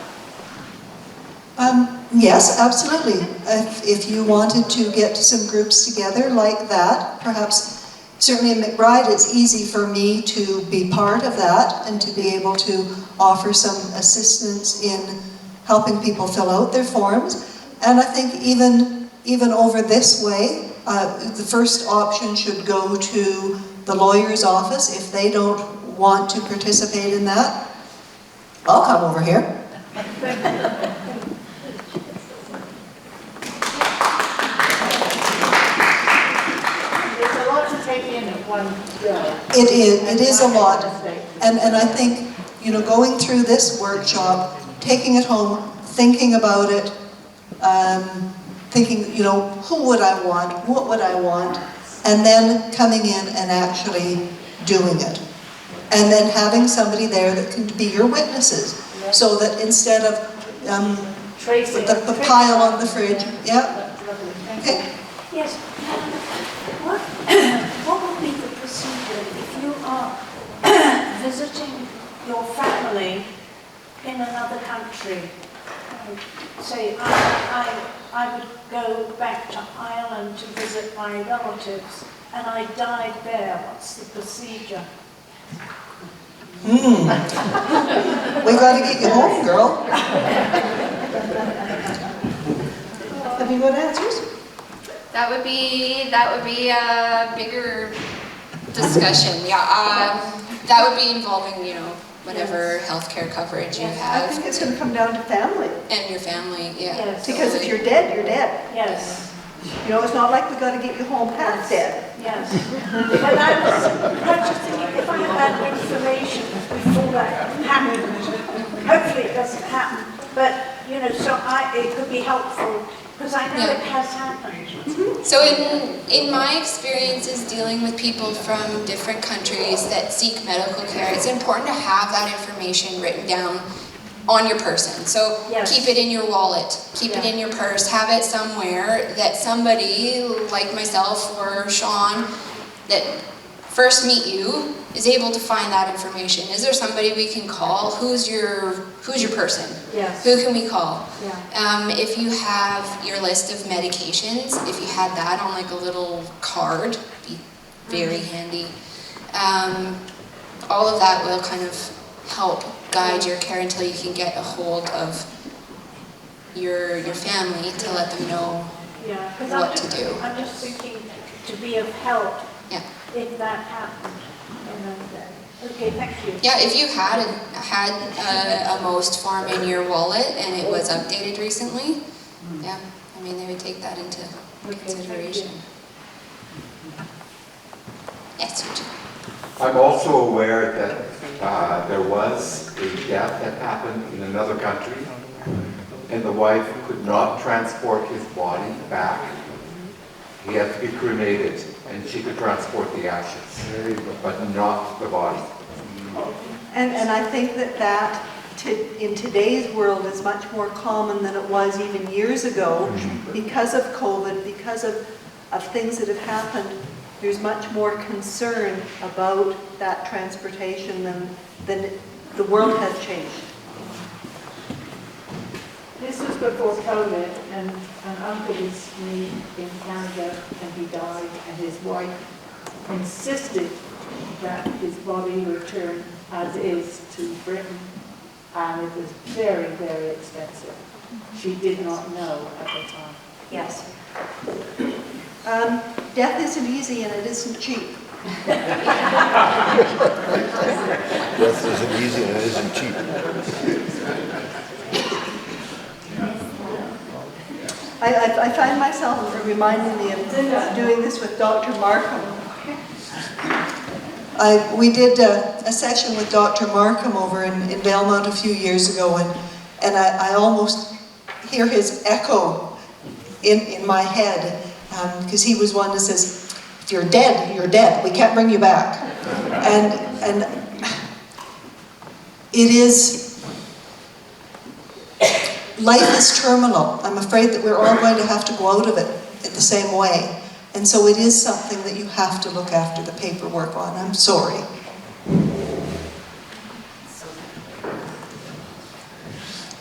Yes, absolutely. If you wanted to get some groups together like that, perhaps, certainly in McBride, it's easy for me to be part of that and to be able to offer some assistance in helping people fill out their forms. And I think even over this way, the first option should go to the lawyer's office. If they don't want to participate in that, I'll come over here. It is a lot, and I think, going through this workshop, taking it home, thinking about it, thinking, who would I want, what would I want, and then coming in and actually doing it. And then having somebody there that can be your witnesses, so that instead of the pile on the fridge, yeah. Okay. Yes. What would be the procedure if you are visiting your family in another country? Say, I would go back to Ireland to visit my relatives, and I died there. What's the procedure? We got to get you home, girl. Have you got answers? That would be a bigger discussion. Yeah, that would be involving, whatever healthcare coverage you have. I think it's going to come down to family. And your family, yeah. Yes. Because if you're dead, you're dead. Yes. It's not like we got to get you home half dead. Yes. But I was just thinking, if I had that information before that happened, hopefully it doesn't happen, but, so it could be helpful, because I know it has happened. So in my experiences dealing with people from different countries that seek medical care, it's important to have that information written down on your person. So keep it in your wallet, keep it in your purse, have it somewhere that somebody like myself or Sean that first meet you is able to find that information. Is there somebody we can call? Who's your person? Yes. Who can we call? Yeah. If you have your list of medications, if you had that on like a little card, be very handy. All of that will kind of help guide your care until you can get a hold of your family to let them know what to do. I'm just thinking to be of help if that happened. Okay, thank you. Yeah, if you had a most form in your wallet and it was updated recently, they would take that into consideration. Yes, Eugene. I'm also aware that there was a death that happened in another country, and the wife could not transport his body back. He had to be cremated, and she could transport the ashes, but not the body. And I think that in today's world is much more common than it was even years ago, because of COVID, because of things that have happened. There's much more concern about that transportation than the world has changed. This was before COVID, and an uncle was me in Canada, and he died, and his wife insisted that his body return as is to Britain, and it was very, very expensive. She did not know at the time. Yes. Death isn't easy and it isn't cheap. Death isn't easy and it isn't cheap. I find myself reminding me of doing this with Dr. Markham. We did a session with Dr. Markham over in Valemount a few years ago, and I almost hear his echo in my head, because he was one that says, if you're dead, you're dead. We can't bring you back. And it is life is terminal. I'm afraid that we're all going to have to go out of it the same way. And so it is something that you have to look after the paperwork on. I'm sorry.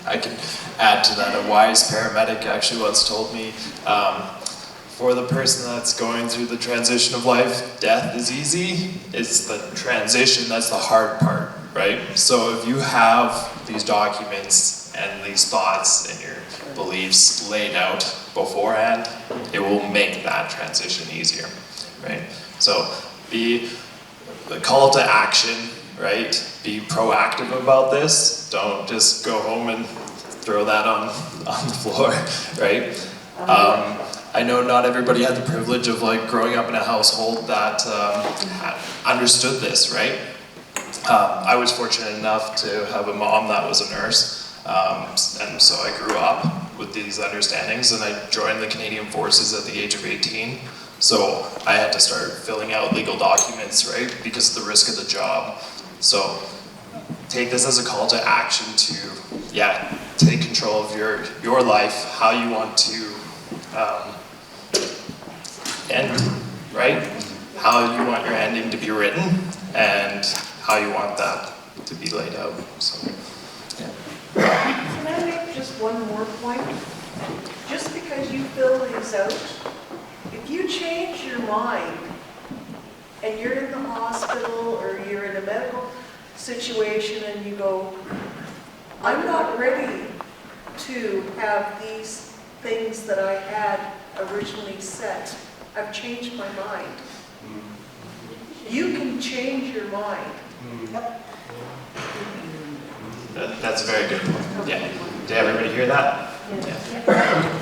I can add to that. A wise paramedic actually once told me, for the person that's going through the transition of life, death is easy. It's the transition that's the hard part, right? So if you have these documents and these thoughts and your beliefs laid out beforehand, it will make that transition easier, right? So be the call to action, right? Be proactive about this. Don't just go home and throw that on the floor, right? I know not everybody had the privilege of like growing up in a household that understood this, right? I was fortunate enough to have a mom that was a nurse, and so I grew up with these understandings, and I joined the Canadian Forces at the age of 18. So I had to start filling out legal documents, right? Because of the risk of the job. So take this as a call to action to, yeah, take control of your life, how you want to end, right? How you want your ending to be written, and how you want that to be laid out. So, yeah. Can I make just one more point? Just because you fill these out, if you change your mind and you're in the hospital or you're in a medical situation and you go, I'm not ready to have these things that I had originally set. I've changed my mind. You can change your mind. That's a very good point. Yeah. Did everybody hear that?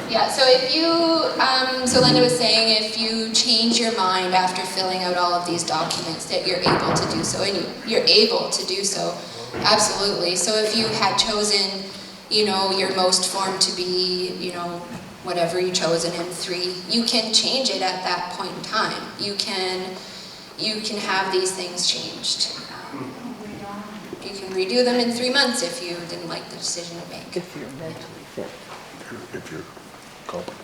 Yeah, so if you, so Linda was saying if you change your mind after filling out all of these documents that you're able to do so, and you're able to do so, absolutely. So if you had chosen, you know, your most form to be, you know, whatever you chose in M3, you can change it at that point in time. You can have these things changed. You can redo them in 3 months if you didn't like the decision to make. If you're mentally fit. If you're competent.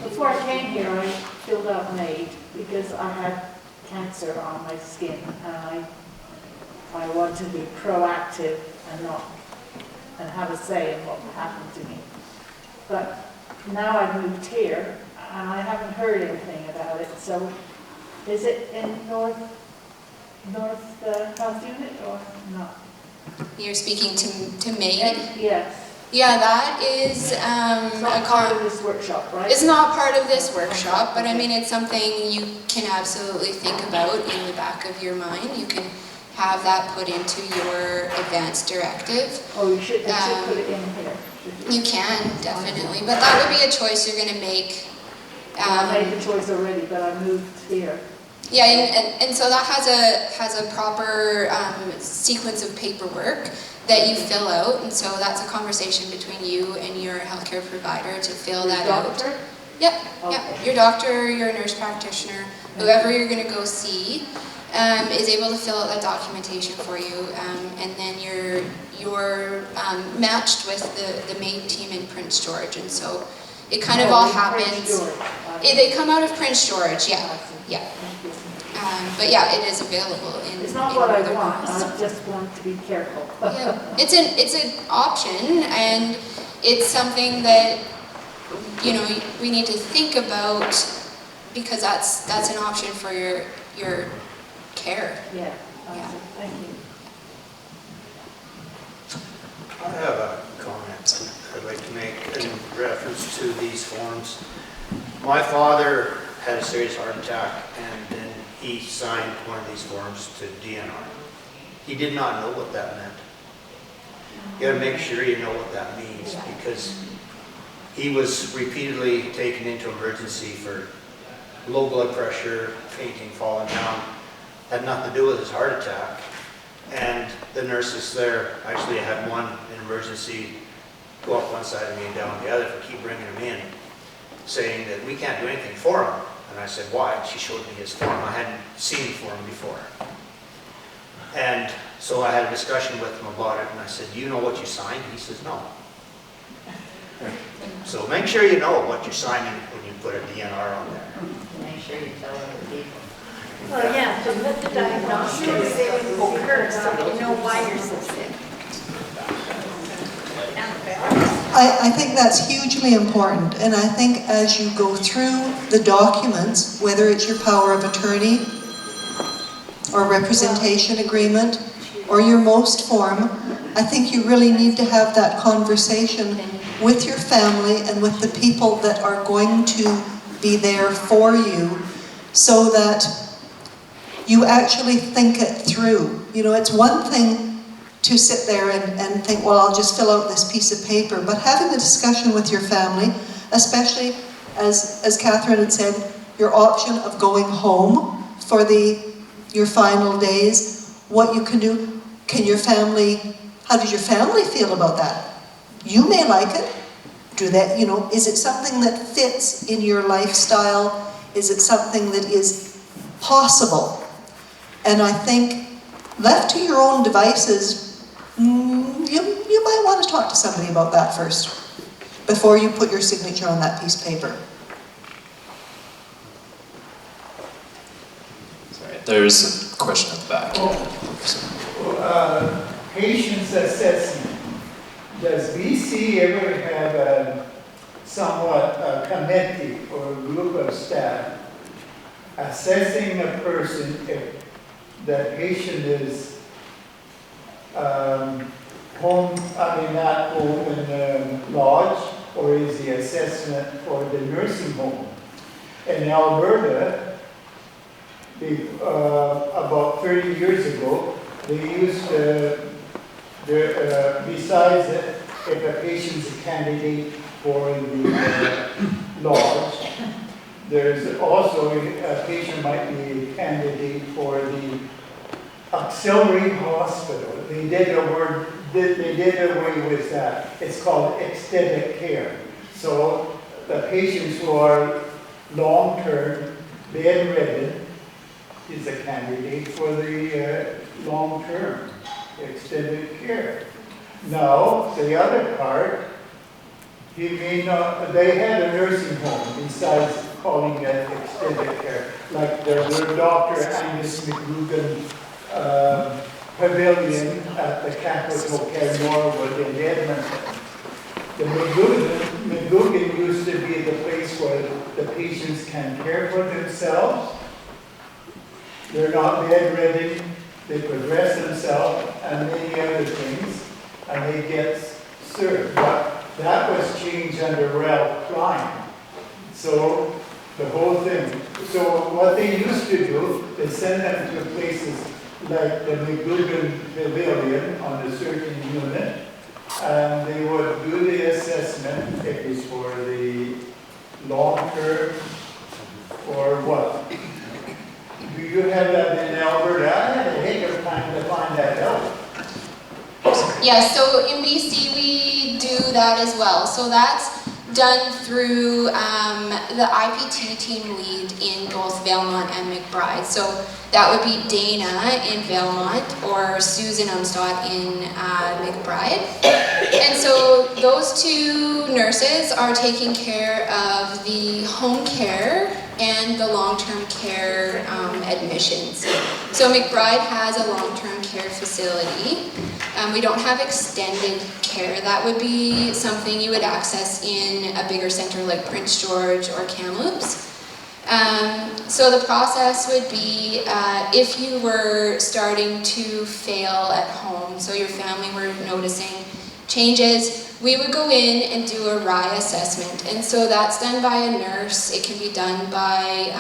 Before I came here, I filled out an aid because I had cancer on my skin, and I want to be proactive and have a say in what happened to me. But now I've moved here, and I haven't heard anything about it. So, is it in North Health Unit or not? You're speaking to Megan? Yes. Yeah, that is It's not part of this workshop, right? It's not part of this workshop, but I mean it's something you can absolutely think about in the back of your mind. You can have that put into your advanced directive. Oh, you should put it in here. You can, definitely, but that would be a choice you're going to make. I made the choice already, but I moved here. Yeah, and so that has a proper sequence of paperwork that you fill out, and so that's a conversation between you and your healthcare provider to fill that out. Yep, yep. Your doctor, your nurse practitioner, whoever you're going to go see, is able to fill out that documentation for you, and then you're matched with the MAID team in Prince George, and so it kind of all happens. They come out of Prince George, yeah, yeah. But yeah, it is available in. It's not what I want. I just want to be careful. Yeah, it's an option, and it's something that we need to think about because that's an option for your care. Yeah. Thank you. I have a comment I'd like to make in reference to these forms. My father had a serious heart attack, and then he signed one of these forms to DNR. He did not know what that meant. You gotta make sure you know what that means, because he was repeatedly taken into emergency for low blood pressure, fainting, falling down. Had nothing to do with his heart attack. And the nurses there, actually I had one in emergency go up one side of me and down the other for keep bringing him in, saying that we can't do anything for him. And I said, why? She showed me his form. I hadn't seen the form before. And so I had a discussion with him about it, and I said, do you know what you signed? He says, no. So make sure you know what you're signing when you put a DNR on there. Make sure you tell other people. Well, yeah, to let the diagnostics occur so you know why you're so sick. I think that's hugely important, and I think as you go through the documents, whether it's your power of attorney or representation agreement or your most form, I think you really need to have that conversation with your family and with the people that are going to be there for you, so that you actually think it through. You know, it's one thing to sit there and think, well, I'll just fill out this piece of paper, but having a discussion with your family, especially as Catherine had said, your option of going home for your final days, what you can do, how does your family feel about that? You may like it. Do that, you know, is it something that fits in your lifestyle? Is it something that is possible? And I think, left to your own devices, you might want to talk to somebody about that first, before you put your signature on that piece of paper. Sorry, there's a question at the back. Patient's assessment. Does BC ever have a committee or a group of staff assessing a person if the patient is not home in the lodge, or is the assessment for the nursing home? In Alberta, about 30 years ago, they used besides if a patient's a candidate for the lodge, there's also a patient might be a candidate for the auxiliary hospital. They did away with that. It's called extended care. So the patients who are long-term bedridden is a candidate for the long-term extended care. Now, the other part, they had a nursing home besides calling that extended care. Like their Dr. Angus McGugan pavilion at the Campus Hotel Norwood in Edmonton. The McGugan used to be the place where the patients can care for themselves. They're not bedridden, they could rest themselves and many other things, and they get served. But that was changed under Ralph Klein. So the whole thing. So what they used to do is send them to places like the McGugan Pavilion on a certain unit, and they would do the assessment if it's for the long term or what. Do you have that in Alberta? I had a heck of a time to find that out. Yeah, so in BC we do that as well. So that's done through the IPT team lead in both Valemount and McBride. So that would be Dana in Valemount or Susan Umstadt in McBride. And so those two nurses are taking care of the home care and the long-term care admissions. So McBride has a long-term care facility. We don't have extended care. That would be something you would access in a bigger center like Prince George or Kamloops. So the process would be if you were starting to fail at home, so your family were noticing changes, we would go in and do a RI assessment. And so that's done by a nurse. It can be done by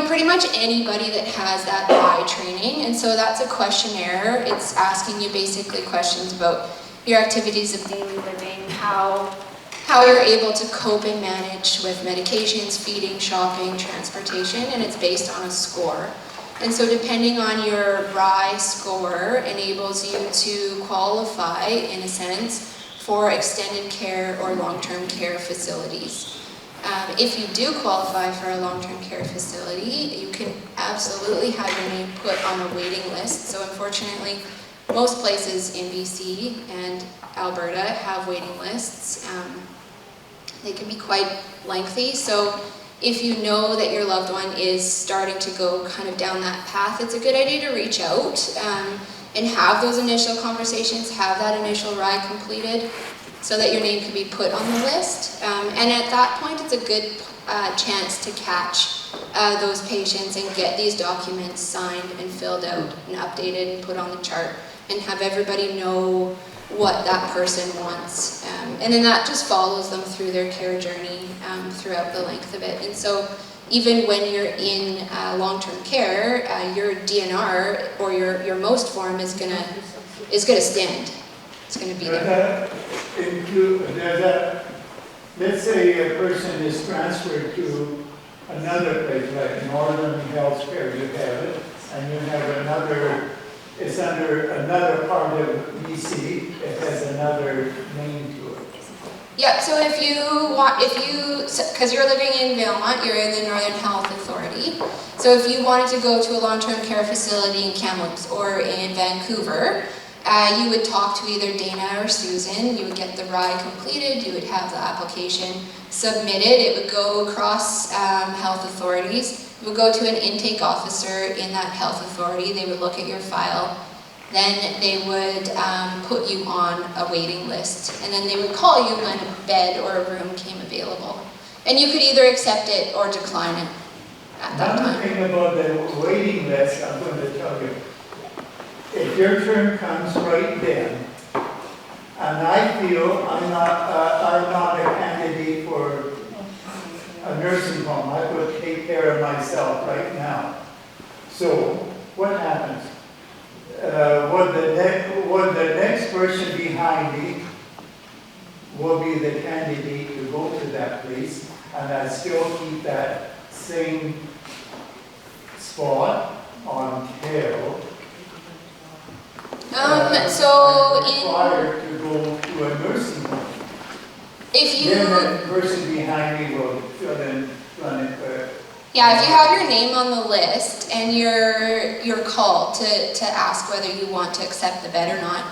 pretty much anybody that has that RI training. And so that's a questionnaire. It's asking you basically questions about your activities of daily living, how you're able to cope and manage with medications, feeding, shopping, transportation, and it's based on a score. And so depending on your RI score enables you to qualify, in a sense, for extended care or long-term care facilities. If you do qualify for a long-term care facility, you can absolutely have your name put on a waiting list. So unfortunately, most places in BC and Alberta have waiting lists. They can be quite lengthy. So if you know that your loved one is starting to go kind of down that path, it's a good idea to reach out and have those initial conversations, have that initial ride completed so that your name can be put on the list. And at that point, it's a good chance to catch those patients and get these documents signed and filled out and updated and put on the chart and have everybody know what that person wants. And then that just follows them through their care journey throughout the length of it. And so even when you're in long-term care, your DNR or your most form is gonna stand. It's gonna be there. Let's say a person is transferred to another place, like Northern Health Care, you have it, and you have another, it's under another part of BC, it has another name to it. Yeah, so if you want, because you're living in Valemount, you're in the Northern Health Authority. So if you wanted to go to a long-term care facility in Kamloops or in Vancouver, you would talk to either Dana or Susan. You would get the ride completed. You would have the application submitted. It would go across health authorities. It would go to an intake officer in that health authority. They would look at your file. Then they would put you on a waiting list. And then they would call you when a bed or a room came available. And you could either accept it or decline it at that time. One thing about the waiting list, I'm going to tell you. If your turn comes right then, and I feel I'm not a candidate for a nursing home, I could take care of myself right now. So, what happens? Would the next person behind me will be the candidate to go to that place, and I still keep that same spot until required to go to a nursing home. Then the person behind me will fill in, run it. Yeah, if you have your name on the list and you're called to ask whether you want to accept the bed or not,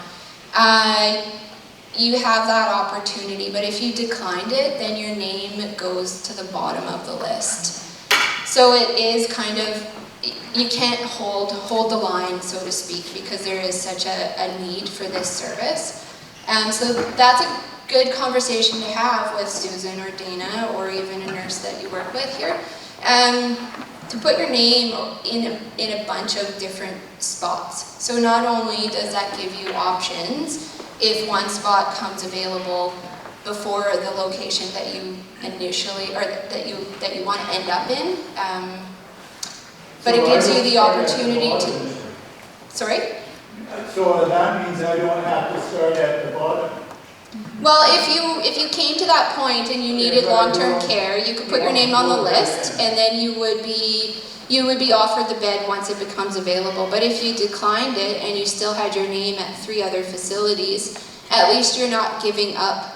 you have that opportunity. But if you declined it, then your name goes to the bottom of the list. So it is kind of, you can't hold the line, so to speak, because there is such a need for this service. So that's a good conversation to have with Susan or Dana or even a nurse that you work with here. To put your name in a bunch of different spots. So not only does that give you options if one spot comes available before the location that you initially, or that you want to end up in, but it gives you the opportunity to, sorry? So that means I don't have to start at the bottom? Well, if you came to that point and you needed long-term care, you could put your name on the list, and then you would be offered the bed once it becomes available. But if you declined it and you still had your name at 3 other facilities, at least you're not giving up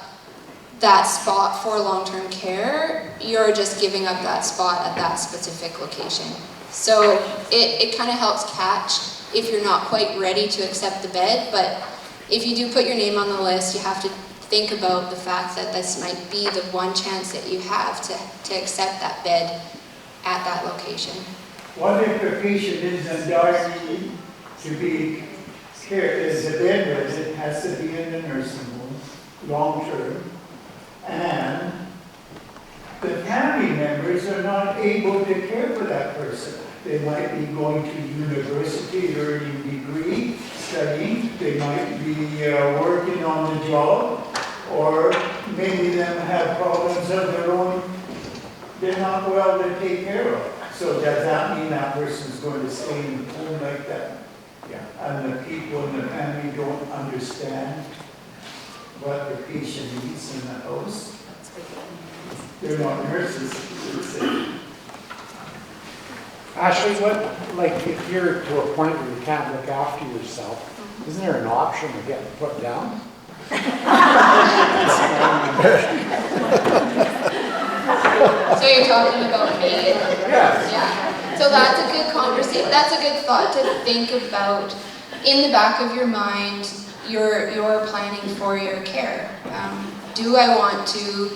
that spot for long-term care. You're just giving up that spot at that specific location. So it kind of helps catch if you're not quite ready to accept the bed. But if you do put your name on the list, you have to think about the fact that this might be the one chance that you have to accept that bed at that location. What if the patient is in dire need to be cared, is a bed resident, has to be in the nursing home, long-term, and the family members are not able to care for that person? They might be going to university, earning a degree, studying, they might be working on the job, or maybe them have problems of their own, they're not well to take care of. So does that mean that person's going to stay in the home like that? Yeah. And the people in the family don't understand what the patient needs in the house? They're not nurses, you would say. Ashley, if you're to a point where you can't look after yourself, isn't there an option of getting put down? So you're talking about me? Yes. Yeah. So that's a good conversation. That's a good thought to think about. In the back of your mind, you're planning for your care. Do I want to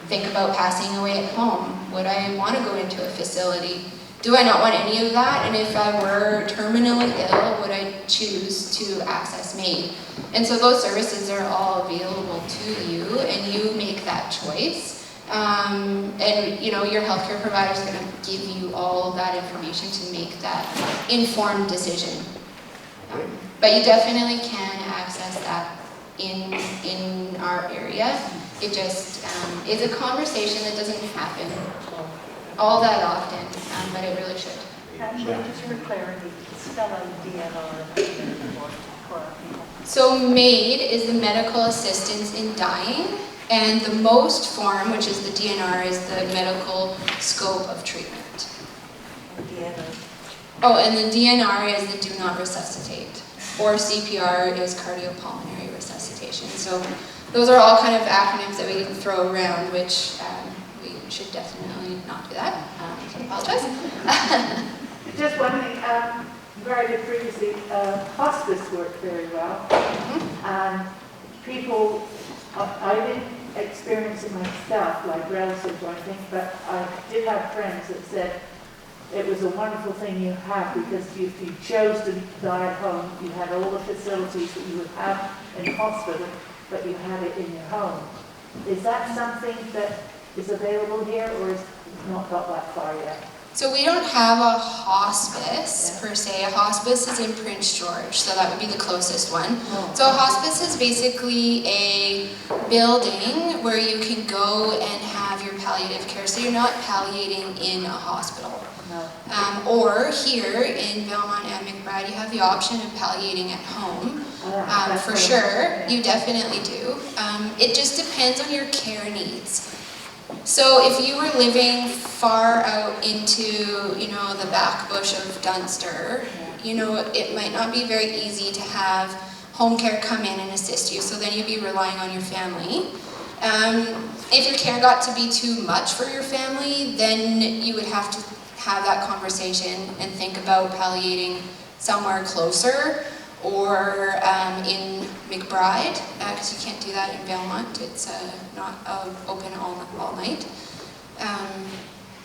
think about passing away at home? Would I want to go into a facility? Do I not want any of that? And if I were terminally ill, would I choose to access MAID? And so those services are all available to you, and you make that choice. And you know, your healthcare provider is going to give you all of that information to make that informed decision. But you definitely can access that in our area. It just is a conversation that doesn't happen all that often, but it really should. Actually, just for clarity, spell out DNR for our people. So MAID is the medical assistance in dying, and the MOST form, which is the DNR, is the medical scope of treatment. Oh, and the DNR is the do not resuscitate, or CPR is cardiopulmonary resuscitation. So those are all kind of acronyms that we can throw around, which we should definitely not do that. I apologize. Just one thing, where I did previously, hospice worked very well. And people, I didn't experience it myself, like relatives or anything, but I did have friends that said it was a wonderful thing you have, because if you chose to die at home, you had all the facilities that you would have in hospital, but you had it in your home. Is that something that is available here, or is not got that far yet? So we don't have a hospice per se. A hospice is in Prince George, so that would be the closest one. So a hospice is basically a building where you can go and have your palliative care. So you're not palliating in a hospital. Or here in Valemount and McBride, you have the option of palliating at home. For sure, you definitely do. It just depends on your care needs. So if you were living far out into, you know, the back bush of Dunster, you know, it might not be very easy to have home care come in and assist you, so then you'd be relying on your family. If your care got to be too much for your family, then you would have to have that conversation and think about palliating somewhere closer, or in McBride, because you can't do that in Valemount. It's not open all night.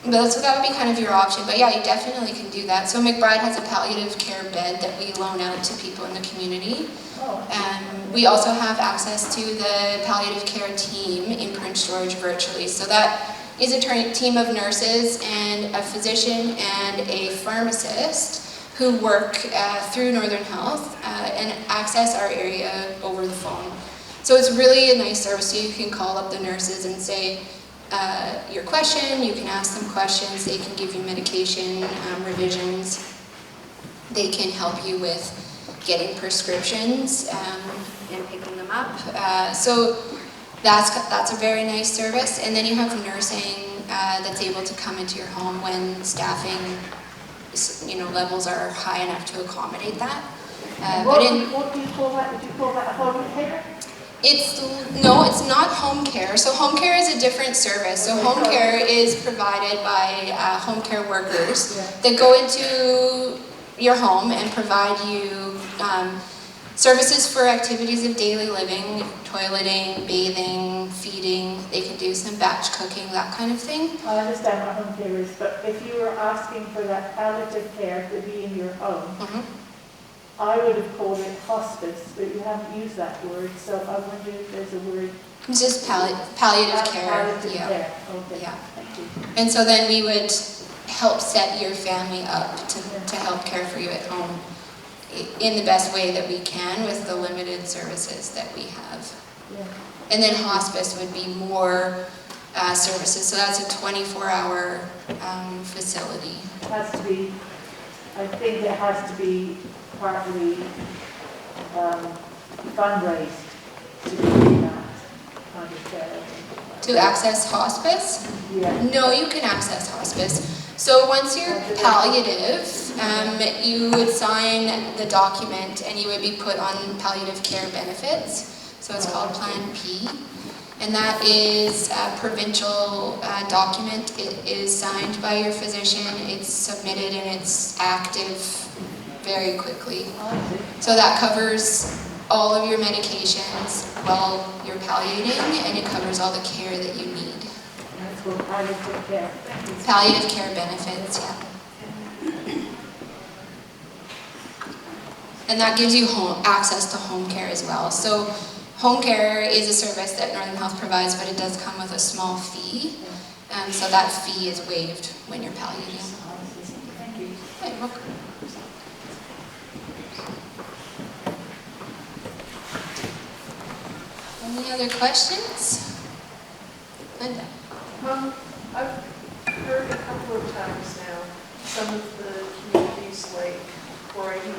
But so that would be kind of your option. But yeah, you definitely can do that. So McBride has a palliative care bed that we loan out to people in the community. We also have access to the palliative care team in Prince George virtually. So that is a team of nurses and a physician and a pharmacist who work through Northern Health and access our area over the phone. So it's really a nice service. So you can call up the nurses and say your question, you can ask them questions, they can give you medication revisions, they can help you with getting prescriptions and picking them up. So that's a very nice service. And then you have nursing that's able to come into your home when staffing levels are high enough to accommodate that. What do you call that? Did you call that home care? No, it's not home care. So home care is a different service. So home care is provided by home care workers that go into your home and provide you services for activities of daily living, toileting, bathing, feeding. They can do some batch cooking, that kind of thing. I understand what home care is, but if you were asking for that palliative care to be in your home, I would have called it hospice, but you haven't used that word, so I wonder if there's a word. It's just palliative care. Palliative care. Okay. Yeah. Thank you. And so then we would help set your family up to help care for you at home in the best way that we can with the limited services that we have. Yeah. And then hospice would be more services, so that's a 24-hour facility. It has to be, I think it has to be partly fundraised to do that kind of care. To access hospice? Yeah. No, you can access hospice. So once you're palliative, you would sign the document and you would be put on palliative care benefits. So it's called Plan P. And that is a provincial document. It is signed by your physician, it's submitted, and it's active very quickly. So that covers all of your medications while you're palliating, and it covers all the care that you need. That's what palliative care. Palliative care benefits, yeah. And that gives you access to home care as well. So home care is a service that Northern Health provides, but it does come with a small fee. So that fee is waived when you're palliating. Thank you. Yeah, you're welcome. Any other questions? Linda? I've heard a couple of times now, some of the communities like Croydon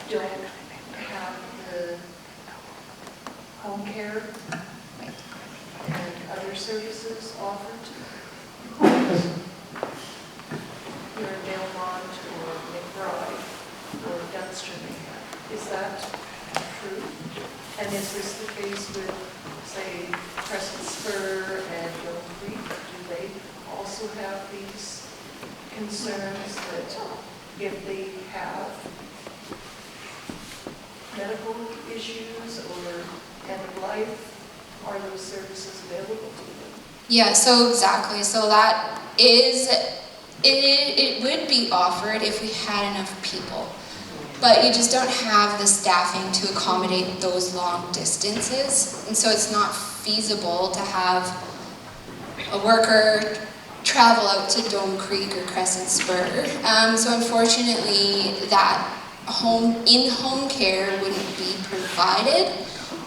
don't have the home care and other services offered. Here in Valemount or McBride or Dunster may have. Is that true? And is this the case with, say, Crescent Spur and Mill Creek? Do they also have these concerns that if they have medical issues or end of life, are those services available to them? Yeah, so exactly. So that is, it would be offered if we had enough people. But you just don't have the staffing to accommodate those long distances. And so it's not feasible to have a worker travel out to Dome Creek or Crescent Spur. So unfortunately, that in-home care wouldn't be provided,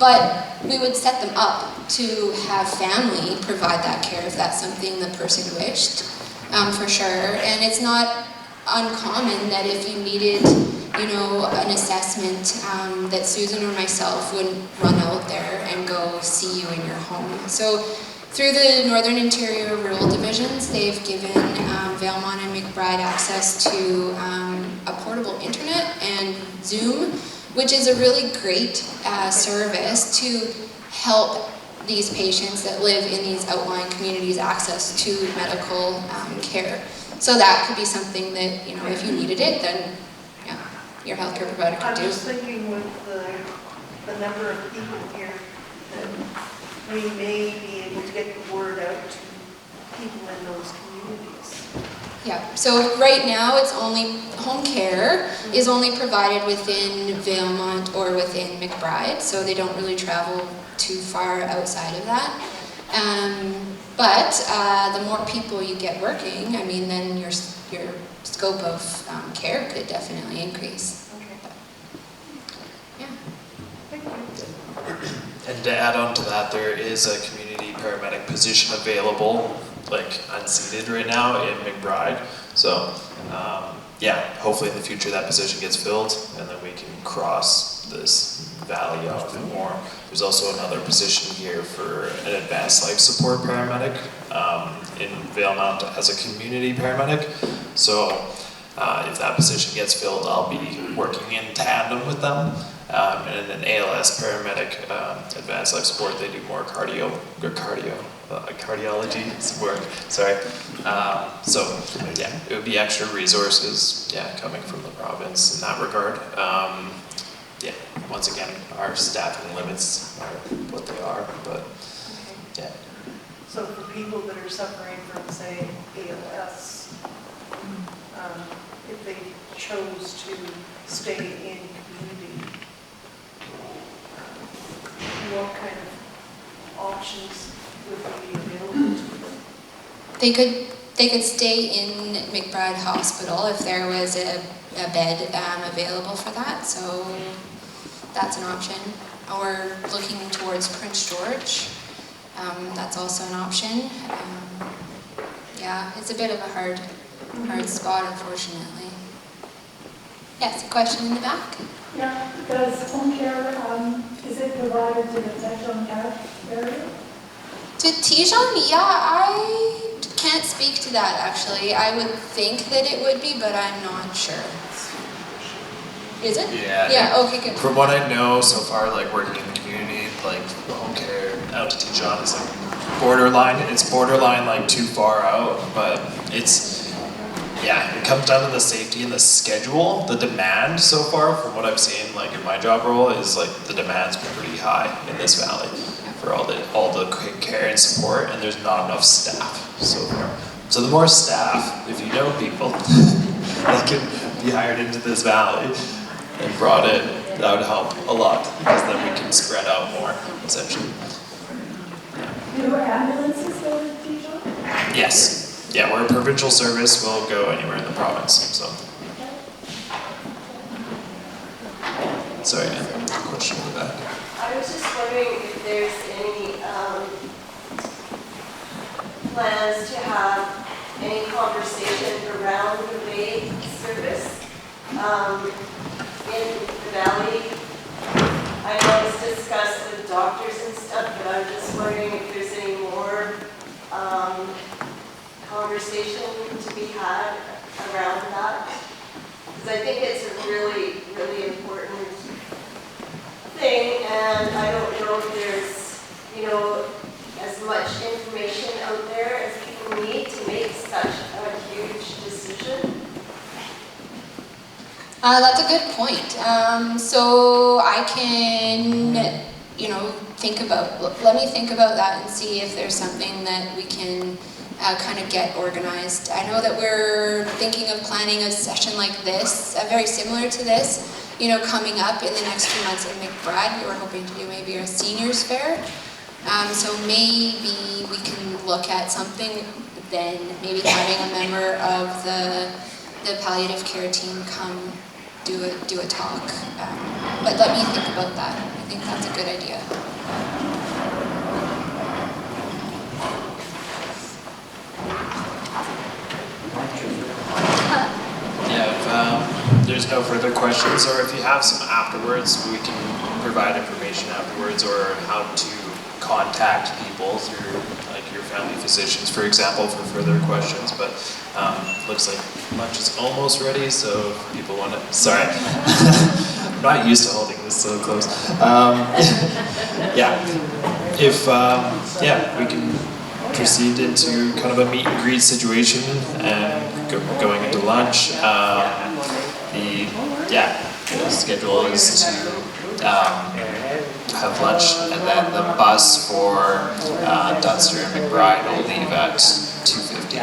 but we would set them up to have family provide that care if that's something the person wished, for sure. And it's not uncommon that if you needed, an assessment, that Susan or myself wouldn't run out there and go see you in your home. So through the Northern Interior Rural Divisions, they've given Valemount and McBride access to a portable internet and Zoom, which is a really great service to help these patients that live in these outlying communities access to medical care. So that could be something that, if you needed it, then your healthcare provider could do. I'm just thinking with the number of people here, that we may be able to get the word out to people in those communities. Yeah, so right now it's only, home care is only provided within Valemount or within McBride, so they don't really travel too far outside of that. But the more people you get working, then your scope of care could definitely increase. Okay. Yeah. Thank you. And to add on to that, there is a community paramedic position available, unseated right now in McBride. So, hopefully in the future that position gets filled, and then we can cross this valley off more. There's also another position here for an advanced life support paramedic in Valemount as a community paramedic. So if that position gets filled, I'll be working in tandem with them. And an ALS paramedic, advanced life support, they do more cardiology work, sorry. It would be extra resources, coming from the province in that regard. Once again, our staffing limits are what they are, but So for people that are suffering from, say, ALS, if they chose to stay in community, what kind of options would be available to them? They could stay in McBride Hospital if there was a bed available for that, so that's an option. Or looking towards Prince George, that's also an option. It's a bit of a hard spot, unfortunately. Yes, a question in the back? Yeah, does home care, is it provided to the Tejon area? To Tejon? Yeah, I can't speak to that actually. I would think that it would be, but I'm not sure. Is it? Yeah. Yeah, okay, good. From what I know so far, working in the community, like home care out to teach on is like borderline. It's borderline like too far out, but it's, yeah, it comes down to the safety and the schedule. The demand so far, from what I've seen, like in my job role, is like the demand's pretty high in this valley for all the quick care and support, and there's not enough staff so far. So the more staff, if you know people that can be hired into this valley and brought in, that would help a lot, because then we can spread out more, essentially. Do ambulances go to Dijon? Yes. Yeah, we're a provincial service. We'll go anywhere in the province. So. Sorry, question in the back. I was just wondering if there's any plans to have any conversation around the Bay service in the valley. I know it's discussed with doctors and stuff, but I'm just wondering if there's any more conversation to be had around that. Because I think it's a really, really important thing, and I don't know if there's, you know, as much information out there as people need to make such a huge decision. That's a good point. So I can, let me think about that and see if there's something that we can kind of get organized. I know that we're thinking of planning a session like this, very similar to this, coming up in the next few months in McBride. We were hoping to do maybe a seniors fair. So maybe we can look at something then, maybe having a member of the palliative care team come do a talk. But let me think about that. I think that's a good idea. Yeah, if there's no further questions, or if you have some afterwards, we can provide information afterwards, or how to contact people through like your family physicians, for example, for further questions. But looks like lunch is almost ready, so if people want to, sorry, I'm not used to holding this so close. Yeah, if we can proceed into kind of a meet and greet situation and going into lunch. The schedule is to have lunch, and then the bus for Dunster and McBride will leave at 2:50.